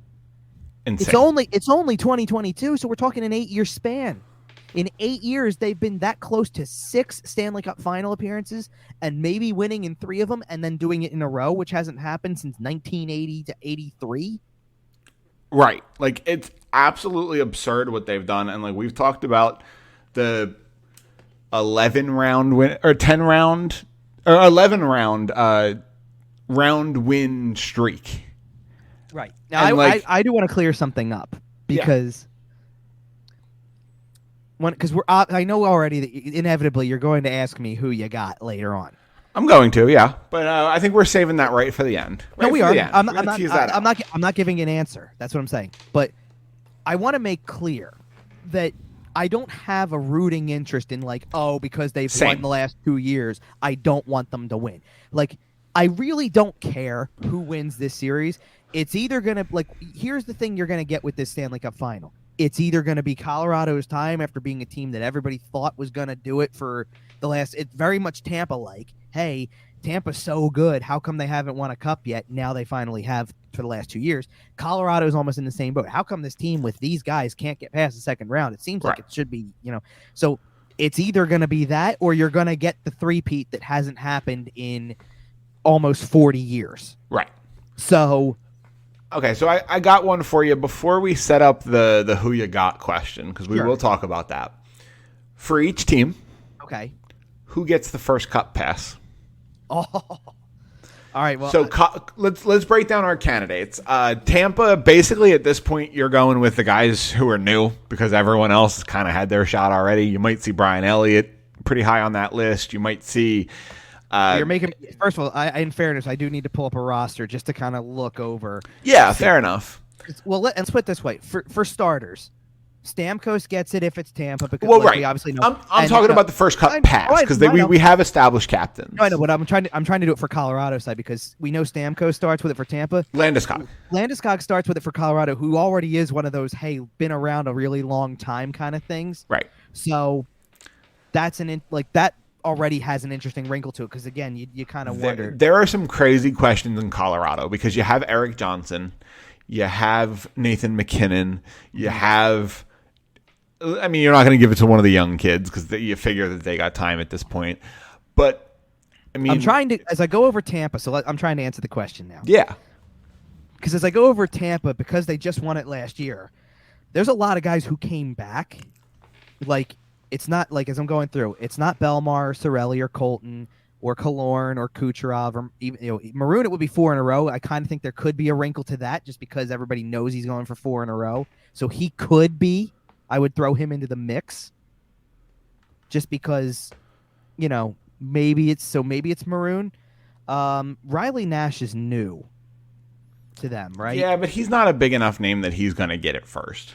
Insane. It's only 2022, so we're talking an 8-year span. In 8 years, they've been that close to 6 Stanley Cup final appearances and maybe winning in 3 of them and then doing it in a row, which hasn't happened since 1980 to 83. Right. It's absolutely absurd what they've done. And we've talked about the 11 round win or 10 round or 11 round round win streak. Right. Now I do want to clear something up because I know already that inevitably you're going to ask me who you got later on. I'm going to, yeah, but I think we're saving that right for the end. No, we are. I'm not giving an answer. That's what I'm saying. But I want to make clear that I don't have a rooting interest in because they've won the last 2 years, I don't want them to win. I really don't care who wins this series. It's either gonna here's the thing you're gonna get with this Stanley Cup Final. It's either going to be Colorado's time after being a team that everybody thought was going to do it for the last. It's very much Tampa-like. Hey, Tampa's so good. How come they haven't won a cup yet? Now they finally have for the last 2 years. Colorado's almost in the same boat. How come this team with these guys can't get past the second round? It seems like it should be, So it's either going to be that or you're going to get the three-peat that hasn't happened in almost 40 years. Right. So... Okay, so I got one for you before we set up the who you got question, because we will talk about that. For each team, okay, who gets the first cup pass? Oh, all right. Well, so let's break down our candidates. Tampa, basically at this point, you're going with the guys who are new because everyone else kind of had their shot already. You might see Brian Elliott pretty high on that list. You might see. You're making. First of all, in fairness, I do need to pull up a roster just to kind of look over. Yeah, fair enough. Well, let's put it this way: for starters, Stamkos gets it if it's Tampa because right. we obviously know. I'm talking about the first cup pass because we have established captains. No, I know, but I'm trying to do it for Colorado side because we know Stamkos starts with it for Tampa. Landeskog starts with it for Colorado, who already is one of those been around a really long time kind of things. Right. So that's that already has an interesting wrinkle to it because again, you kind of wonder. There are some crazy questions in Colorado because you have Erik Johnson, you have Nathan MacKinnon, you have. I mean, you're not going to give it to one of the young kids because you figure that they got time at this point. But, I mean... I'm trying to... As I go over Tampa, so I'm trying to answer the question now. Yeah. Because as I go over Tampa, because they just won it last year, there's a lot of guys who came back. Like, it's not... Like, as I'm going through, it's not Belmar or Cirelli or Colton or Killorn or Kucherov or even... Maroon, it would be 4 in a row. I kind of think there could be a wrinkle to that just because everybody knows he's going for 4 in a row. So he could be... I would throw him into the mix just because, maybe it's Maroon. Riley Nash is new to them, right? Yeah, but he's not a big enough name that he's going to get it first.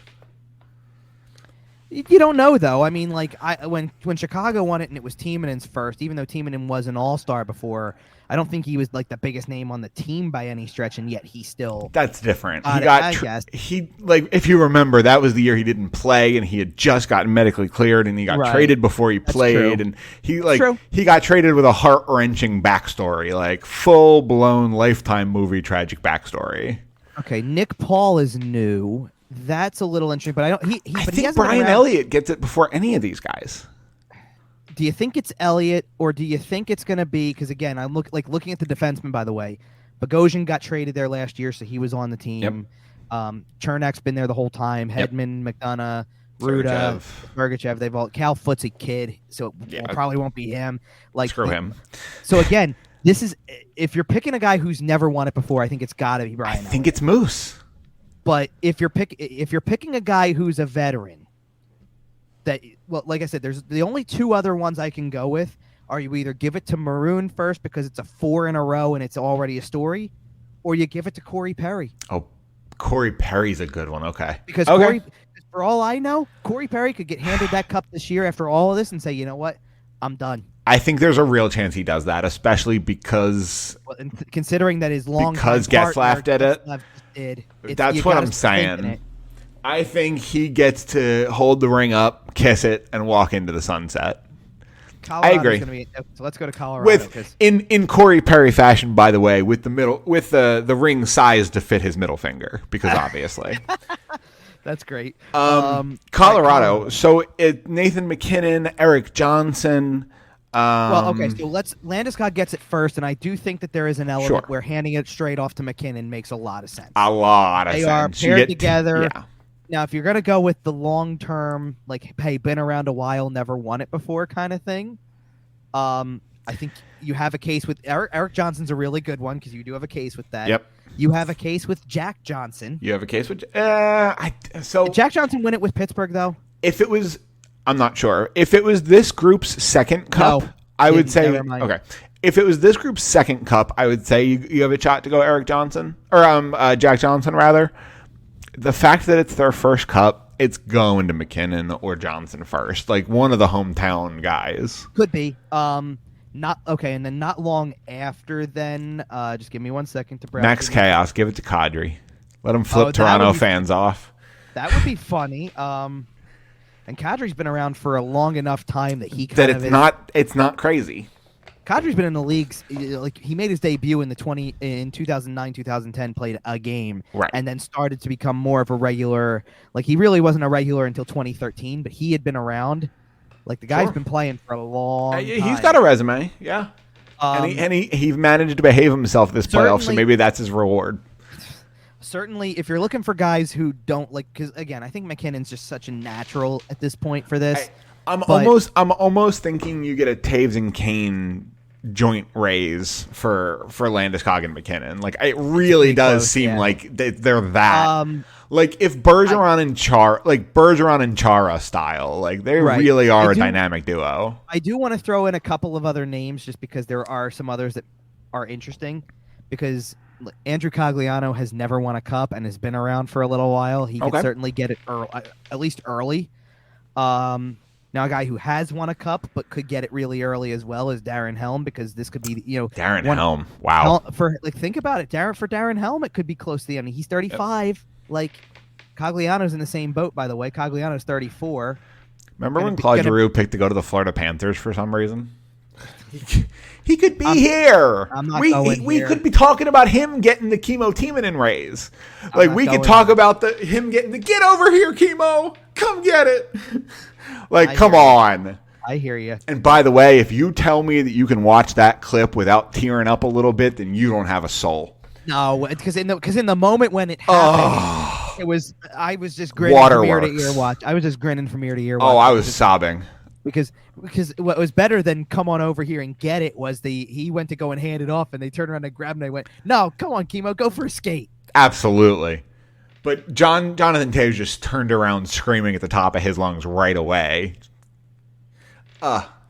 You don't know, though. I mean, when Chicago won it and it was Tiemanen's first, even though Tiemanen was an all-star before, I don't think he was the biggest name on the team by any stretch, and yet he still... That's different. If you remember, that was the year he didn't play, and he had just gotten medically cleared, and he got traded before he played, and he got traded with a heart-wrenching backstory, full-blown Lifetime movie tragic backstory. Okay, Nick Paul is new. That's a little interesting, but I don't. I think Brian Elliott gets it before any of these guys. Do you think it's Elliott, or do you think it's going to be? Because again, I'm looking at the defenseman. By the way, Bogosian got traded there last year, so he was on the team. Yep. Chernak's been there the whole time. Hedman, McDonough, Ruda, Sergachev. They've all Cal Foot's a kid, so it probably won't be him. Screw him. So again, this is if you're picking a guy who's never won it before, I think it's got to be Brian. I think it's Moose. But if you're picking a guy who's a veteran, like I said, there's the only 2 other ones I can go with are you either give it to Maroon first because it's a 4 in a row and it's already a story, or you give it to Corey Perry. Oh, Corey Perry's a good one. Okay. Because Corey, for all I know, Corey Perry could get handed that cup this year after all of this and say, you know what, I'm done. I think there's a real chance he does that, especially because considering that his long Getzlaf did it. That's what I'm saying. I think he gets to hold the ring up, kiss it, and walk into the sunset. I agree. So let's go to Colorado. In Corey Perry fashion, by the way, with the ring sized to fit his middle finger, because obviously. That's great. Colorado. So Nathan MacKinnon, Erik Johnson. So Landeskog gets it first, and I do think that there is an element where handing it straight off to MacKinnon makes a lot of sense. They are paired together. Yeah. Now, if you're going to go with the long-term, been around a while, never won it before kind of thing, I think you have a case with Erik Johnson's a really good one because you do have a case with that. Yep. You have a case with Jack Johnson. You have a case with Did Jack Johnson win it with Pittsburgh, though? If it was... I'm not sure. If it was this group's second cup, I would say okay. If it was this group's second cup, I would say you have a shot to go Erik Johnson or Jack Johnson rather. The fact that it's their first cup, it's going to MacKinnon or Johnson first, one of the hometown guys. Could be. Not okay, and then not long after. Then just give me 1 second to browse. Max Chaos, give it to Kadri. Let him flip Toronto fans off. That would be funny. And Kadri's been around for a long enough time that it's not crazy. Kadri's been in the leagues he made his debut in 2009-2010, played a game, and then started to become more of a regular. He really wasn't a regular until 2013, but he had been around. The guy's been playing for a long time. He's got a resume, yeah. And he managed to behave himself this playoff, so maybe that's his reward. Certainly, if you're looking for guys who don't because again, I think McKinnon's just such a natural at this point for this. I'm almost thinking you get a Taves and Kane joint raise for Landeskog and MacKinnon. It really does seem like they're that. If Bergeron and Chara style, they really are a dynamic duo. I do want to throw in a couple of other names just because there are some others that are interesting because Andrew Cogliano has never won a cup and has been around for a little while. He could certainly get it at least early. Now, a guy who has won a cup but could get it really early as well is Darren Helm, because this could be, Darren Helm. Wow. Think about it. Darren Helm, it could be close to the end. He's 35. Yep. Like, Cogliano's in the same boat, by the way. Cogliano's 34. Remember when Claude Giroux picked to go to the Florida Panthers for some reason? He could be here. I'm not going here. We could be talking about him getting the Chemo Timonen raise. Like, we could talk about him getting the get over here, Chemo. Come get it. Like, come on. I hear you. And by the way, if you tell me that you can watch that clip without tearing up a little bit, then you don't have a soul. No, because in the moment when it happened, I was just grinning from ear to ear watch. I was just grinning from ear to ear. Oh, I was sobbing. Because what was better than come on over here and get it was he went to go and hand it off, and they turned around and grabbed him. And they went, no, come on, Chemo, go for a skate. Absolutely. But Jonathan Toews just turned around screaming at the top of his lungs right away.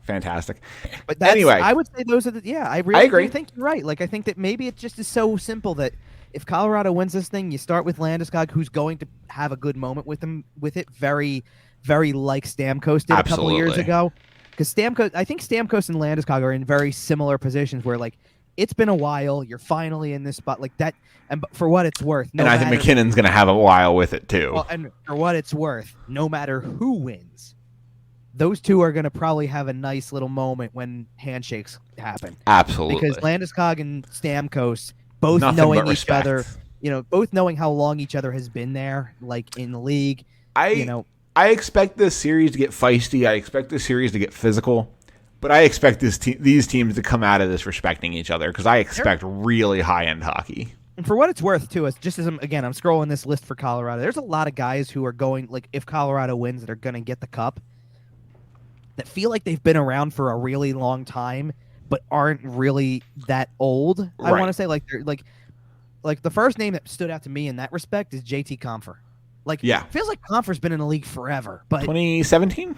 Fantastic. But anyway, I would say those are I agree. I think you're right. Like, I think that maybe it just is so simple that if Colorado wins this thing, you start with Landeskog, who's going to have a good moment with it, very, very like Stamkos did a couple of years ago. Because I think Stamkos and Landeskog are in very similar positions where, like, it's been a while. You're finally in this spot like that. And for what it's worth, and I think McKinnon's going to have a while with it too. Well, and for what it's worth, no matter who wins, those two are going to probably have a nice little moment when handshakes happen. Absolutely, because Landeskog and Stamkos both knowing each other, both knowing how long each other has been there, like in the league. I expect this series to get feisty. I expect this series to get physical. But I expect these teams to come out of this respecting each other, because I expect really high-end hockey. And for what it's worth, too, I'm scrolling this list for Colorado. There's a lot of guys who are going, like, if Colorado wins, that are going to get the cup, that feel like they've been around for a really long time, but aren't really that old. Right. I want to say, like the first name that stood out to me in that respect is JT Compher. Like, it feels like Compher's been in the league forever. But 2017?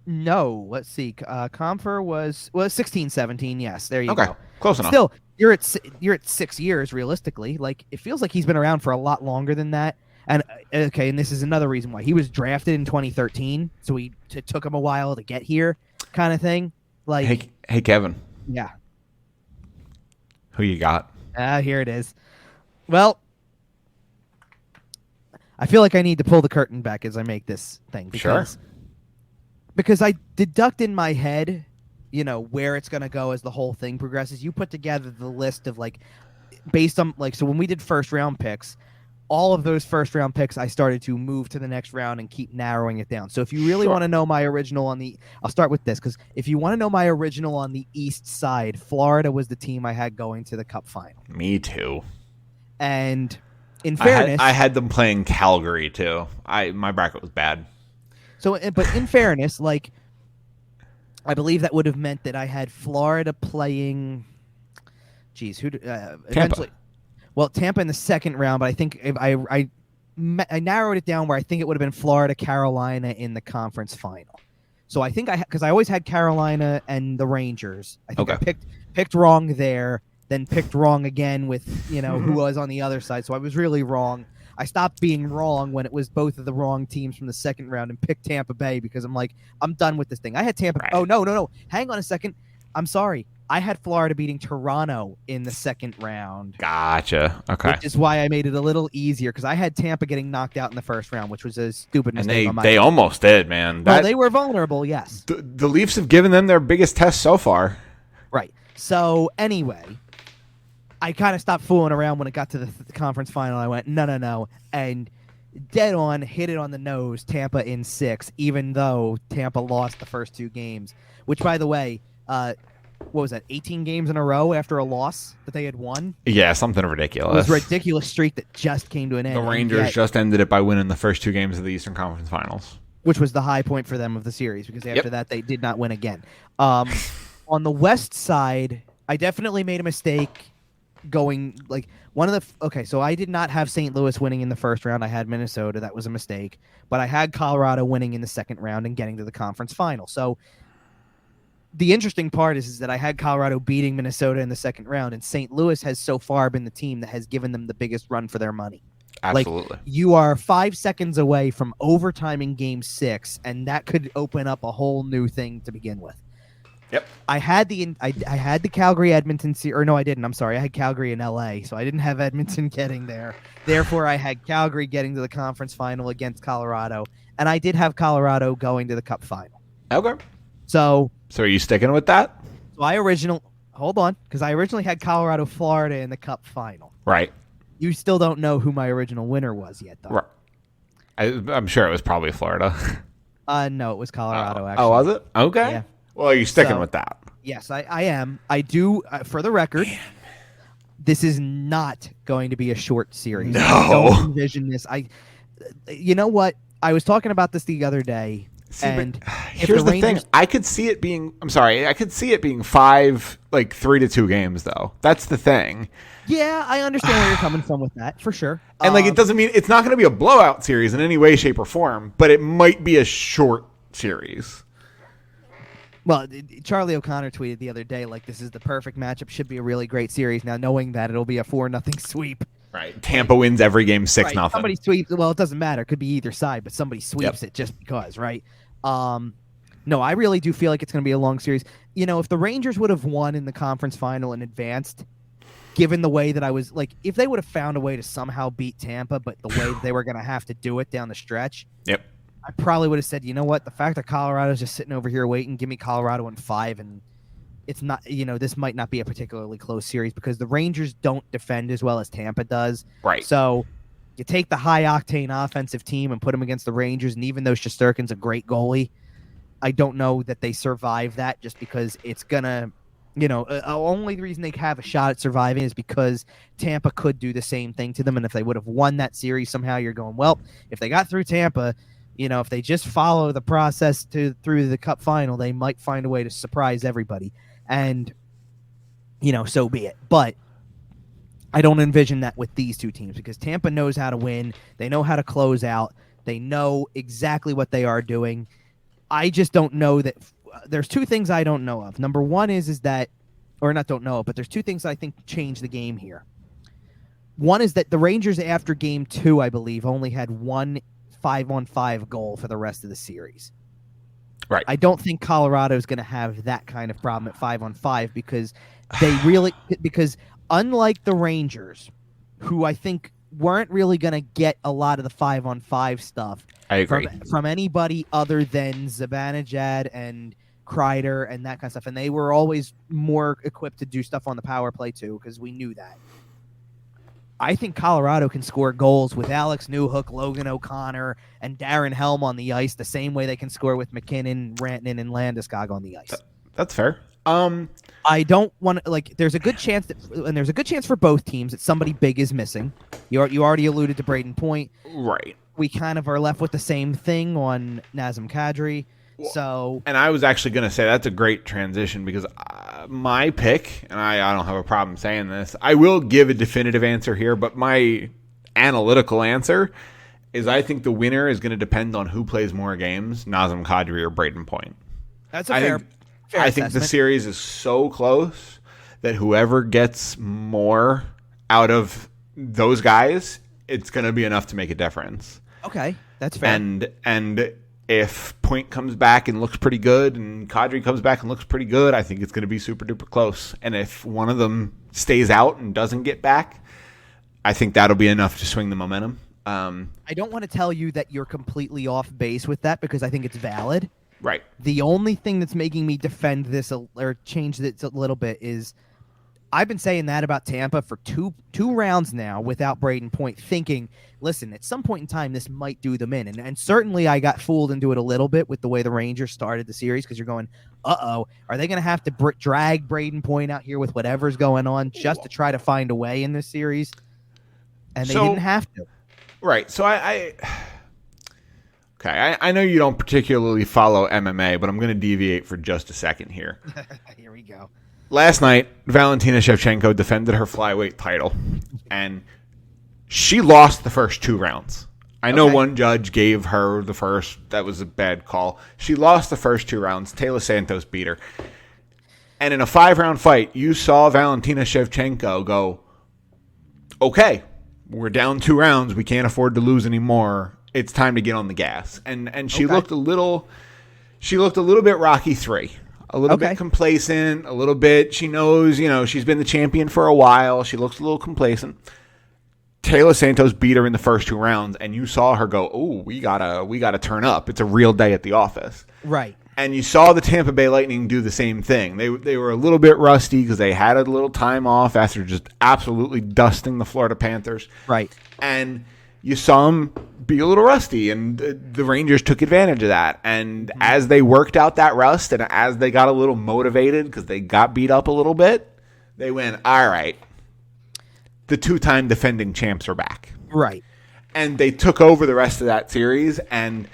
No, let's see. Compher was 16, 17. Yes, there you go. Close enough. Still, you're at 6 years realistically. Like, it feels like he's been around for a lot longer than that. And and this is another reason why he was drafted in 2013, so it took him a while to get here, kind of thing. Like, hey, Kevin. Yeah. Who you got? Here it is. Well, I feel like I need to pull the curtain back as I make this thing. Because I deduct in my head, where it's going to go as the whole thing progresses. You put together the list of, like, based on, like, so when we did first-round picks, all of those first-round picks, I started to move to the next round and keep narrowing it down. So if you really want to know my original I'll start with this, because if you want to know my original on the East side, Florida was the team I had going to the Cup Final. Me too. And in fairness... I had them playing Calgary, too. My bracket was bad. So, but in fairness, like, I believe that would have meant that I had Florida playing. Geez, eventually? Well, Tampa in the second round, but I think I narrowed it down where I think it would have been Florida, Carolina in the conference final. So I think because I always had Carolina and the Rangers. I think I picked wrong there, then picked wrong again with who was on the other side. So I was really wrong. I stopped being wrong when it was both of the wrong teams from the second round and picked Tampa Bay, because I'm like, I'm done with this thing. I had Tampa. Right. Oh, no. Hang on a second. I'm sorry. I had Florida beating Toronto in the second round. Gotcha. Okay. Which is why I made it a little easier, because I had Tampa getting knocked out in the first round, which was a stupid mistake. And they almost did, man. Well, they were vulnerable, yes. The Leafs have given them their biggest test so far. Right. So, anyway... I kind of stopped fooling around when it got to the conference final. I went, no, and dead on, hit it on the nose, Tampa in 6, even though Tampa lost the first 2 games, which, by the way, what was that, 18 games in a row after a loss that they had won? Yeah, something ridiculous. It was a ridiculous streak that just came to an end. The Rangers just ended it by winning the first 2 games of the Eastern Conference Finals. Which was the high point for them of the series, because after that, they did not win again. On the West side, I definitely made a mistake going, like, so I did not have St. Louis winning in the first round. I had Minnesota. That was a mistake. But I had Colorado winning in the second round and getting to the conference final. So the interesting part is that I had Colorado beating Minnesota in the second round, and St. Louis has so far been the team that has given them the biggest run for their money. Absolutely. Like, you are 5 seconds away from overtime in Game 6, and that could open up a whole new thing to begin with. Yep. I had the Calgary Edmonton or no, I didn't. I'm sorry. I had Calgary in LA, so I didn't have Edmonton getting there. Therefore, I had Calgary getting to the conference final against Colorado, and I did have Colorado going to the Cup final. Okay. So are you sticking with that? Hold on, because I originally had Colorado, Florida in the Cup final. Right. You still don't know who my original winner was yet, though. Right. I'm sure it was probably Florida. No, it was Colorado, actually. Oh, was it? Okay. Yeah. Well, are you sticking with that? Yes, I am. I do, for the record, this is not going to be a short series. No. I don't envision this. You know what? I was talking about this the other day. Here's the thing. I could see it being 5, like 3-2 games, though. That's the thing. Yeah, I understand where you're coming from with that, for sure. And it doesn't mean it's not going to be a blowout series in any way, shape, or form, but it might be a short series. Well, Charlie O'Connor tweeted the other day, like, this is the perfect matchup. Should be a really great series. Now, knowing that it'll be a 4-0 sweep. Right. Tampa wins every game 6-0. Right. Somebody sweeps. Well, it doesn't matter. It could be either side, but somebody sweeps it just because, right? No, I really do feel like it's going to be a long series. You know, if the Rangers would have won in the conference final and advanced, given the way that I was, like, if they would have found a way to somehow beat Tampa, but the way that they were going to have to do it down the stretch, I probably would have said, you know what, the fact that Colorado's just sitting over here waiting, give me Colorado in 5, and it's not, this might not be a particularly close series because the Rangers don't defend as well as Tampa does. Right. So you take the high-octane offensive team and put them against the Rangers, and even though Shesterkin's a great goalie, I don't know that they survive that just because it's going to, only reason they have a shot at surviving is because Tampa could do the same thing to them, and if they would have won that series somehow, you're going, well, if they got through Tampa, if they just follow the process through the Cup final, they might find a way to surprise everybody. And, so be it. But I don't envision that with these two teams because Tampa knows how to win. They know how to close out. They know exactly what they are doing. I just don't know that there's two things I don't know of. Number one is that, or not don't know of, but there's two things I think change the game here. One is that the Rangers after game 2, I believe, only had one 5-on-5 goal for the rest of the series. Right. I don't think Colorado is going to have that kind of problem at 5-on-5 because because unlike the Rangers, who I think weren't really going to get a lot of the 5-on-5 stuff I agree. From anybody other than Zibanejad and Kreider and that kind of stuff, and they were always more equipped to do stuff on the power play too because we knew that. I think Colorado can score goals with Alex Newhook, Logan O'Connor, and Darren Helm on the ice the same way they can score with McKinnon, Rantanen, and Landeskog on the ice. That's fair. I don't want to there's a good chance and there's a good chance for both teams that somebody big is missing. You already alluded to Braden Point. Right. We kind of are left with the same thing on Nazem Kadri. And I was actually going to say that's a great transition because my pick, and I don't have a problem saying this, I will give a definitive answer here, but my analytical answer is I think the winner is going to depend on who plays more games, Nazem Kadri or Braden Point. That's a fair I think the series is so close that whoever gets more out of those guys, it's going to be enough to make a difference. Okay, that's fair. And if Point comes back and looks pretty good and Kadri comes back and looks pretty good, I think it's going to be super duper close. And if one of them stays out and doesn't get back, I think that'll be enough to swing the momentum. I don't want to tell you that you're completely off base with that because I think it's valid. Right. The only thing that's making me defend this or change this a little bit is I've been saying that about Tampa for two rounds now without Braden Point, thinking, listen, at some point in time, this might do them in. And certainly I got fooled into it a little bit with the way the Rangers started the series because you're going, are they going to have to drag Braden Point out here with whatever's going on just to try to find a way in this series? And they didn't have to. Right. So I know you don't particularly follow MMA, but I'm going to deviate for just a second here. Here we go. Last night, Valentina Shevchenko defended her flyweight title, and she lost the first 2 rounds. I know one judge gave her the first. That was a bad call. She lost the first 2 rounds. Taylor Santos beat her. And in a 5-round fight, you saw Valentina Shevchenko go, okay, we're down 2 rounds. We can't afford to lose anymore. It's time to get on the gas. And she looked a little bit Rocky 3. A little bit complacent, a little bit, she knows, she's been the champion for a while. She looks a little complacent. Taylor Santos beat her in the first 2 rounds, and you saw her go, oh, we gotta turn up. It's a real day at the office. Right. And you saw the Tampa Bay Lightning do the same thing. They were a little bit rusty because they had a little time off after just absolutely dusting the Florida Panthers. Right. And you saw them be a little rusty, and the Rangers took advantage of that. And as they worked out that rust and as they got a little motivated because they got beat up a little bit, they went, all right, the 2-time defending champs are back. Right. And they took over the rest of that series, and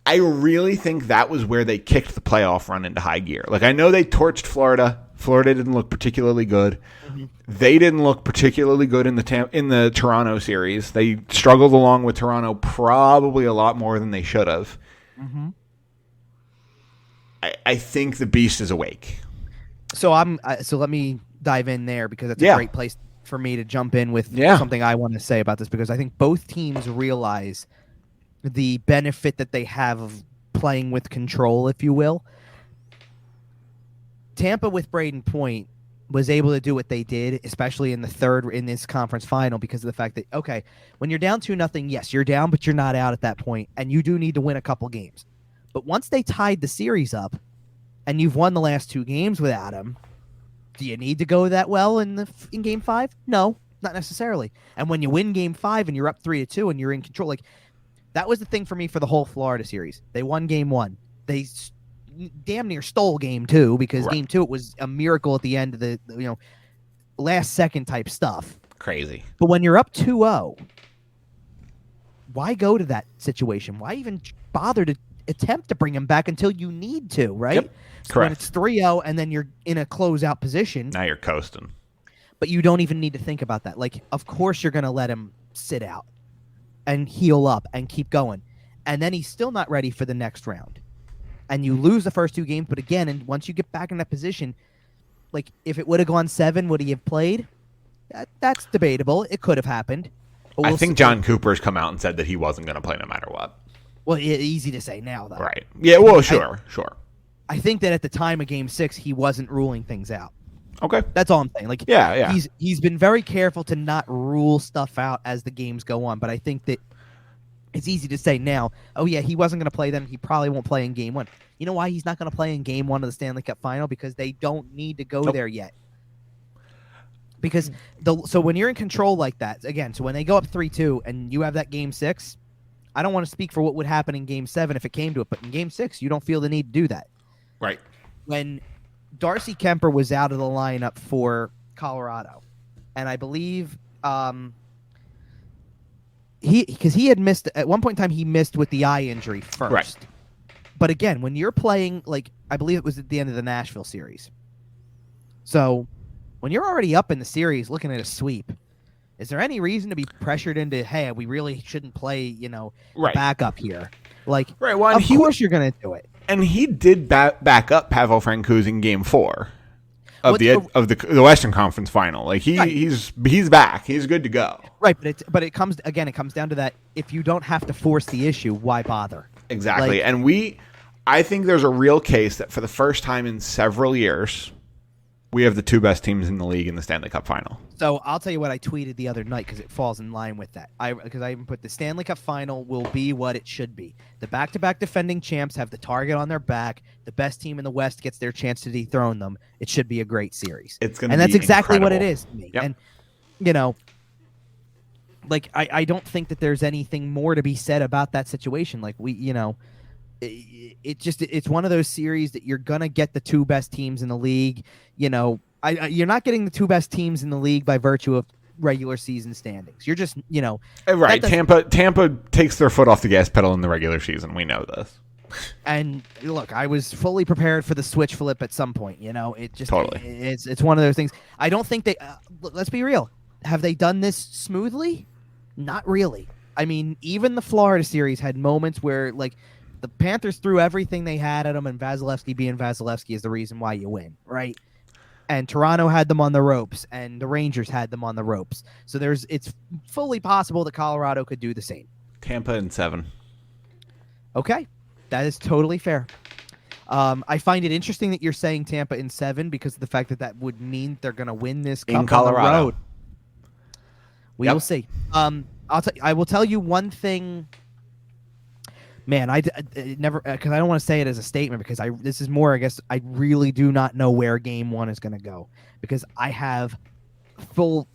I really think that was where they kicked the playoff run into high gear. Like, I know they torched Florida. Florida didn't look particularly good. Mm-hmm. They didn't look particularly good in the Toronto series. They struggled along with Toronto probably a lot more than they should have. Mm-hmm. I think the beast is awake. So let me dive in there because it's a great place for me to jump in with something I want to say about this, because I think both teams realize the benefit that they have of playing with control, if you will. Tampa with Braden Point was able to do what they did, especially in this conference final, because of the fact that, okay, when you're down 2-0, yes, you're down, but you're not out at that point, and you do need to win a couple games. But once they tied the series up, and you've won the last 2 games without him, do you need to go that well in Game 5? No, not necessarily. And when you win Game 5 and you're up 3-2 and you're in control, like, that was the thing for me for the whole Florida series. They won Game 1. They damn near stole Game 2 because Game 2 it was a miracle at the end of the last second type stuff. Crazy. But when you're up 2-0, why go to that situation? Why even bother to attempt to bring him back until you need to, right? Yep. So correct. when it's 3-0 and then you're in a closeout position. Now you're coasting. But you don't even need to think about that. Like, of course you're going to let him sit out and heal up and keep going. And then he's still not ready for the next round. And you lose the first 2 games, but again, and once you get back in that position, like, if it would have gone 7, would he have played? That's debatable. It could have happened. I think John Cooper's come out and said that he wasn't going to play no matter what. Well, easy to say now, though. Right. Yeah, well, sure. I think that at the time of Game 6, he wasn't ruling things out. Okay. That's all I'm saying. Like, yeah. He's been very careful to not rule stuff out as the games go on, but I think that it's easy to say now, oh, yeah, he wasn't going to play then. He probably won't play in Game 1. You know why he's not going to play in Game 1 of the Stanley Cup Final? Because they don't need to go there yet. Because so when you're in control like that, again, so when they go up 3-2 and you have that Game 6, I don't want to speak for what would happen in Game 7 if it came to it, but in Game 6, you don't feel the need to do that. Right. When Darcy Kemper was out of the lineup for Colorado, and I believe he had missed at one point in time, he missed with the eye injury first. Right. But again, when you're playing, like, I believe it was at the end of the Nashville series. So when you're already up in the series looking at a sweep, is there any reason to be pressured into, hey, we really shouldn't play, backup here? Like, right. Well, of course you're going to do it. And he did back up Pavel Francouz in Game 4 of the Western Conference Final. Like, he's back. He's good to go. Right, but it comes down to that. If you don't have to force the issue, why bother? Exactly. And I think there's a real case that for the first time in several years, we have the 2 best teams in the league in the Stanley Cup Final. So I'll tell you what I tweeted the other night because it falls in line with that. Because I even put the Stanley Cup Final will be what it should be. The back-to-back defending champs have the target on their back. The best team in the West gets their chance to dethrone them. It should be a great series. It's going to be and that's exactly incredible. What it is to me. Yep. And like I don't think that there's anything more to be said about that situation. Like it's one of those series that you're gonna get the 2 best teams in the league. You're not getting the 2 best teams in the league by virtue of regular season standings. You're just right. Tampa takes their foot off the gas pedal in the regular season. We know this. And look, I was fully prepared for the switch flip at some point. It just totally. It's one of those things. I don't think they. Let's be real. Have they done this smoothly? Not really. I mean, even the Florida series had moments where, like, The Panthers threw everything they had at them, and Vasilevsky being Vasilevsky is the reason why you win, right? And Toronto had them on the ropes, and the Rangers had them on the ropes. So it's fully possible that Colorado could do the same. Tampa in 7. Okay, that is totally fair. I find it interesting that you're saying Tampa in 7 because of the fact that would mean they're going to win this cup in Colorado. On the road. We will see. I will tell you one thing. Man, I never, because I don't want to say it as a statement because this is more, I guess, I really do not know where game 1 is going to go because I have full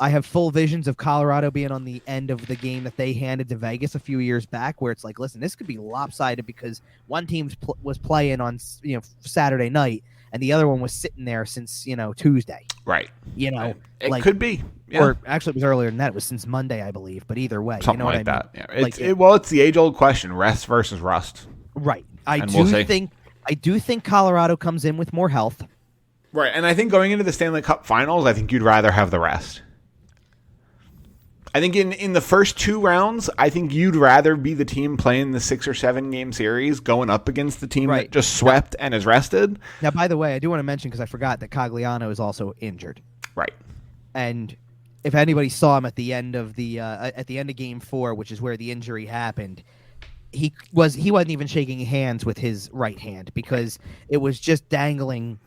visions of Colorado being on the end of the game that they handed to Vegas a few years back where it's like, listen, this could be lopsided because one team was playing on, Saturday night and the other one was sitting there since, Tuesday. Right. It like, could be. Yeah. Or actually, it was earlier than that. It was since Monday, I believe. But either way, something what like I that. mean? Yeah. It's the age-old question: rest versus rust. Right. I do think Colorado comes in with more health. Right, and I think going into the Stanley Cup Finals, I think you'd rather have the rest. I think in the first 2 rounds, I think you'd rather be the team playing the 6 or 7 game series going up against the team that just swept and is rested. Now, by the way, I do want to mention because I forgot that Cogliano is also injured. Right. And if anybody saw him at the end of game 4, which is where the injury happened, he wasn't even shaking hands with his right hand because it was just dangling,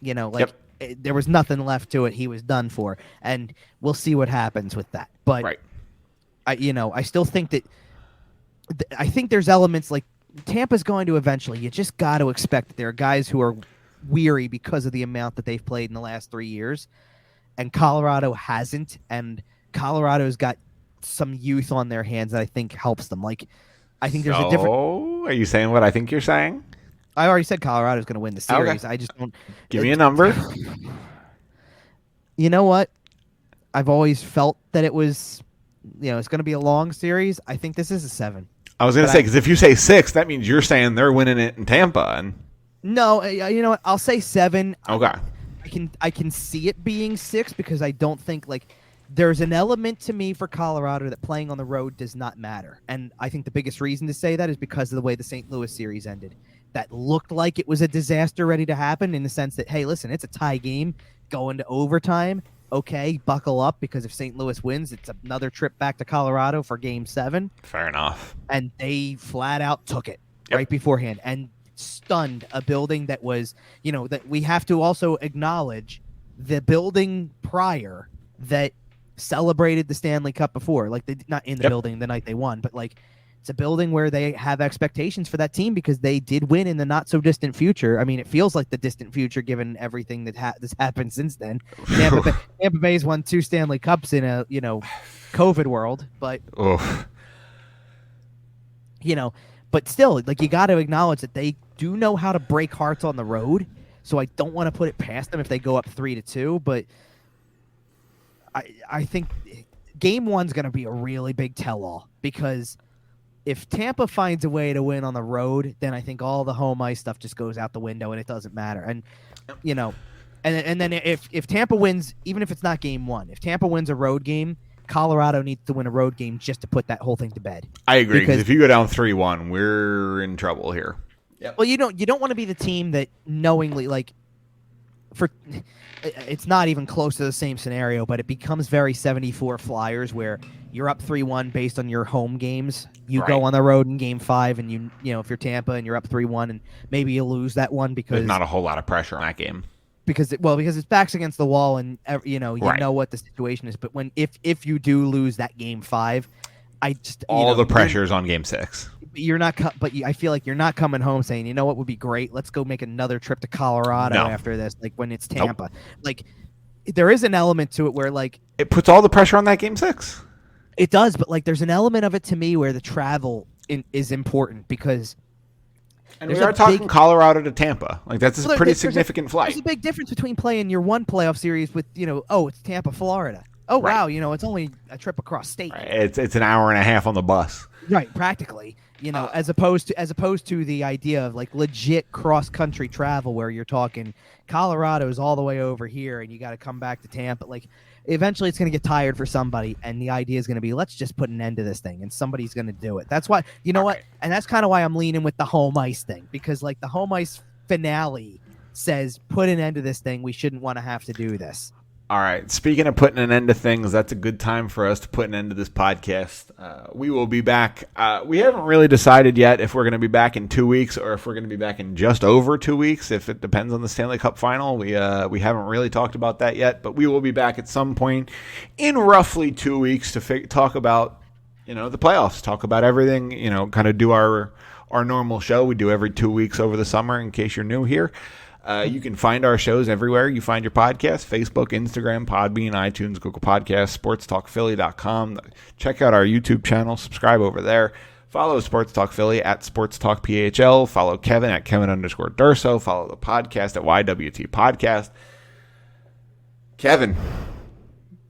there was nothing left to it. He was done for, and we'll see what happens with that. But right. I still think that I think there's elements like Tampa's going to eventually. You just got to expect that there are guys who are weary because of the amount that they've played in the last 3 years. And Colorado hasn't, and Colorado's got some youth on their hands that I think helps them. Like, I think there's a different. Oh, are you saying what I think you're saying? I already said Colorado's going to win the series. Okay. I just don't. Give me a number. You know what? I've always felt that it was, it's going to be a long series. I think this is a 7. I was going to say, because if you say 6, that means you're saying they're winning it in Tampa. And no, you know what? I'll say 7. Okay. I can see it being 6 because I don't think there's an element to me for Colorado that playing on the road does not matter. And I think the biggest reason to say that is because of the way the St. Louis series ended. That looked like it was a disaster ready to happen in the sense that, hey, listen, it's a tie game going to overtime. Okay, buckle up because if St. Louis wins, it's another trip back to Colorado for game 7. Fair enough. And they flat out took it right beforehand. And stunned a building that was, that we have to also acknowledge the building prior that celebrated the Stanley Cup before. Like, they not in the building the night they won, but it's a building where they have expectations for that team because they did win in the not so distant future. I mean, it feels like the distant future given everything that has happened since then. Tampa Bay's won 2 Stanley Cups in a COVID world, but but still, you got to acknowledge that they do know how to break hearts on the road. So I don't want to put it past them if they go up 3-2. But I think game 1's going to be a really big tell-all because if Tampa finds a way to win on the road, then I think all the home ice stuff just goes out the window and it doesn't matter. And and then if Tampa wins, even if it's not game 1, if Tampa wins a road game, Colorado needs to win a road game just to put that whole thing to bed. I agree. Because if you go down 3-1, we're in trouble here. Yep. Well, you don't want to be the team that knowingly it's not even close to the same scenario, but it becomes very 74 Flyers where you're up 3-1 based on your home games. You go on the road in game 5 and if you're Tampa and you're up 3-1 and maybe you lose that one because there's not a whole lot of pressure on that game. Because it's backs against the wall and know what the situation is. But if you do lose that game 5, all the pressure's on game 6. You're not, I feel like you're not coming home saying, you know what would be great? Let's go make another trip to Colorado after this. When it's Tampa, there is an element to it where it puts all the pressure on that game 6. It does, but there's an element of it to me where the travel is important because. And we are talking Colorado to Tampa. That's a pretty significant flight. There's a big difference between playing your one playoff series with, it's Tampa, Florida. Oh, wow, it's only a trip across state. Right. It's an hour and a half on the bus. Right, practically. As opposed to the idea of like legit cross-country travel where you're talking Colorado's all the way over here and you got to come back to Tampa. Like, eventually it's going to get tired for somebody, and the idea is going to be, let's just put an end to this thing, and somebody's going to do it. That's why, what? And that's kind of why I'm leaning with the home ice thing, because like the home ice finale says, put an end to this thing. We shouldn't want to have to do this. All right. Speaking of putting an end to things, that's a good time for us to put an end to this podcast. We will be back. We haven't really decided yet if we're going to be back in 2 weeks or if we're going to be back in just over 2 weeks. If it depends on the Stanley Cup Final, we haven't really talked about that yet. But we will be back at some point in roughly 2 weeks to talk about the playoffs, talk about everything. Kind of do our normal show we do every 2 weeks over the summer. In case you're new here. You can find our shows everywhere you find your podcast: Facebook, Instagram, Podbean, iTunes, Google Podcasts, sportstalkphilly.com. Check out our YouTube channel. Subscribe over there. Follow Sports Talk Philly at Sports Talk PHL. Follow Kevin at Kevin_Durso. Follow the podcast at YWT Podcast. Kevin,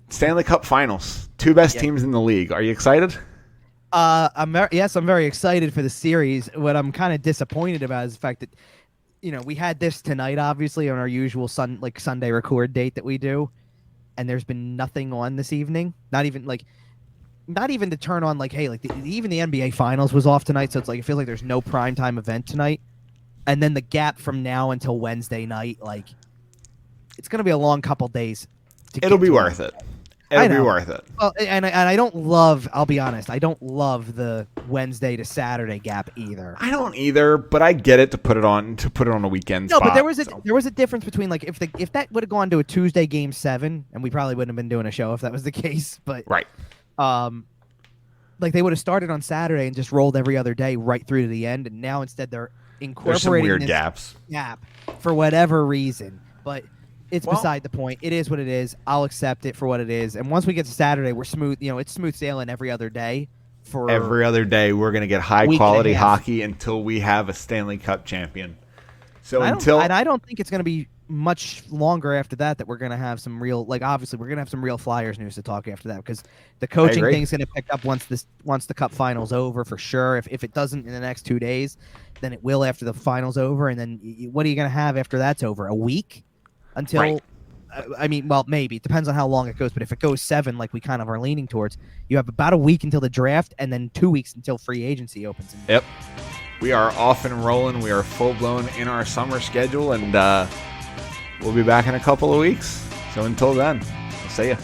Stanley Cup Finals. Two best teams in the league. Are you excited? I'm very excited for the series. What I'm kind of disappointed about is the fact that we had this tonight, obviously, on our usual Sunday record date that we do, and there's been nothing on this evening. Not even to turn on even the NBA Finals was off tonight, so it's like it feels like there's no primetime event tonight. And then the gap from now until Wednesday night, it's gonna be a long couple days. It'll be worth it. It'll be worth it. Well, and I don't love. I'll be honest. I don't love the Wednesday to Saturday gap either. I don't either, but I get it to put it on a weekend. No, but there was a difference between if that would have gone to a Tuesday Game 7, and we probably wouldn't have been doing a show if that was the case. But right, they would have started on Saturday and just rolled every other day right through to the end, and now instead they're incorporating some weird this gaps gap for whatever reason, but. It's beside the point. It is what it is. I'll accept it for what it is. And once we get to Saturday, we're smooth. It's smooth sailing every other day. Every other day, we're going to get high quality hockey until we have a Stanley Cup champion. So I don't think it's going to be much longer after that we're going to have some real, obviously we're going to have some real Flyers news to talk after that, because the coaching thing's going to pick up once the Cup Final's over for sure. If it doesn't in the next 2 days, then it will after the Final's over. And then what are you going to have after that's over? A week? Until, maybe. It depends on how long it goes. But if it goes 7, like we kind of are leaning towards, you have about a week until the draft and then 2 weeks until free agency opens. Yep. We are off and rolling. We are full-blown in our summer schedule, and we'll be back in a couple of weeks. So until then, I'll see you.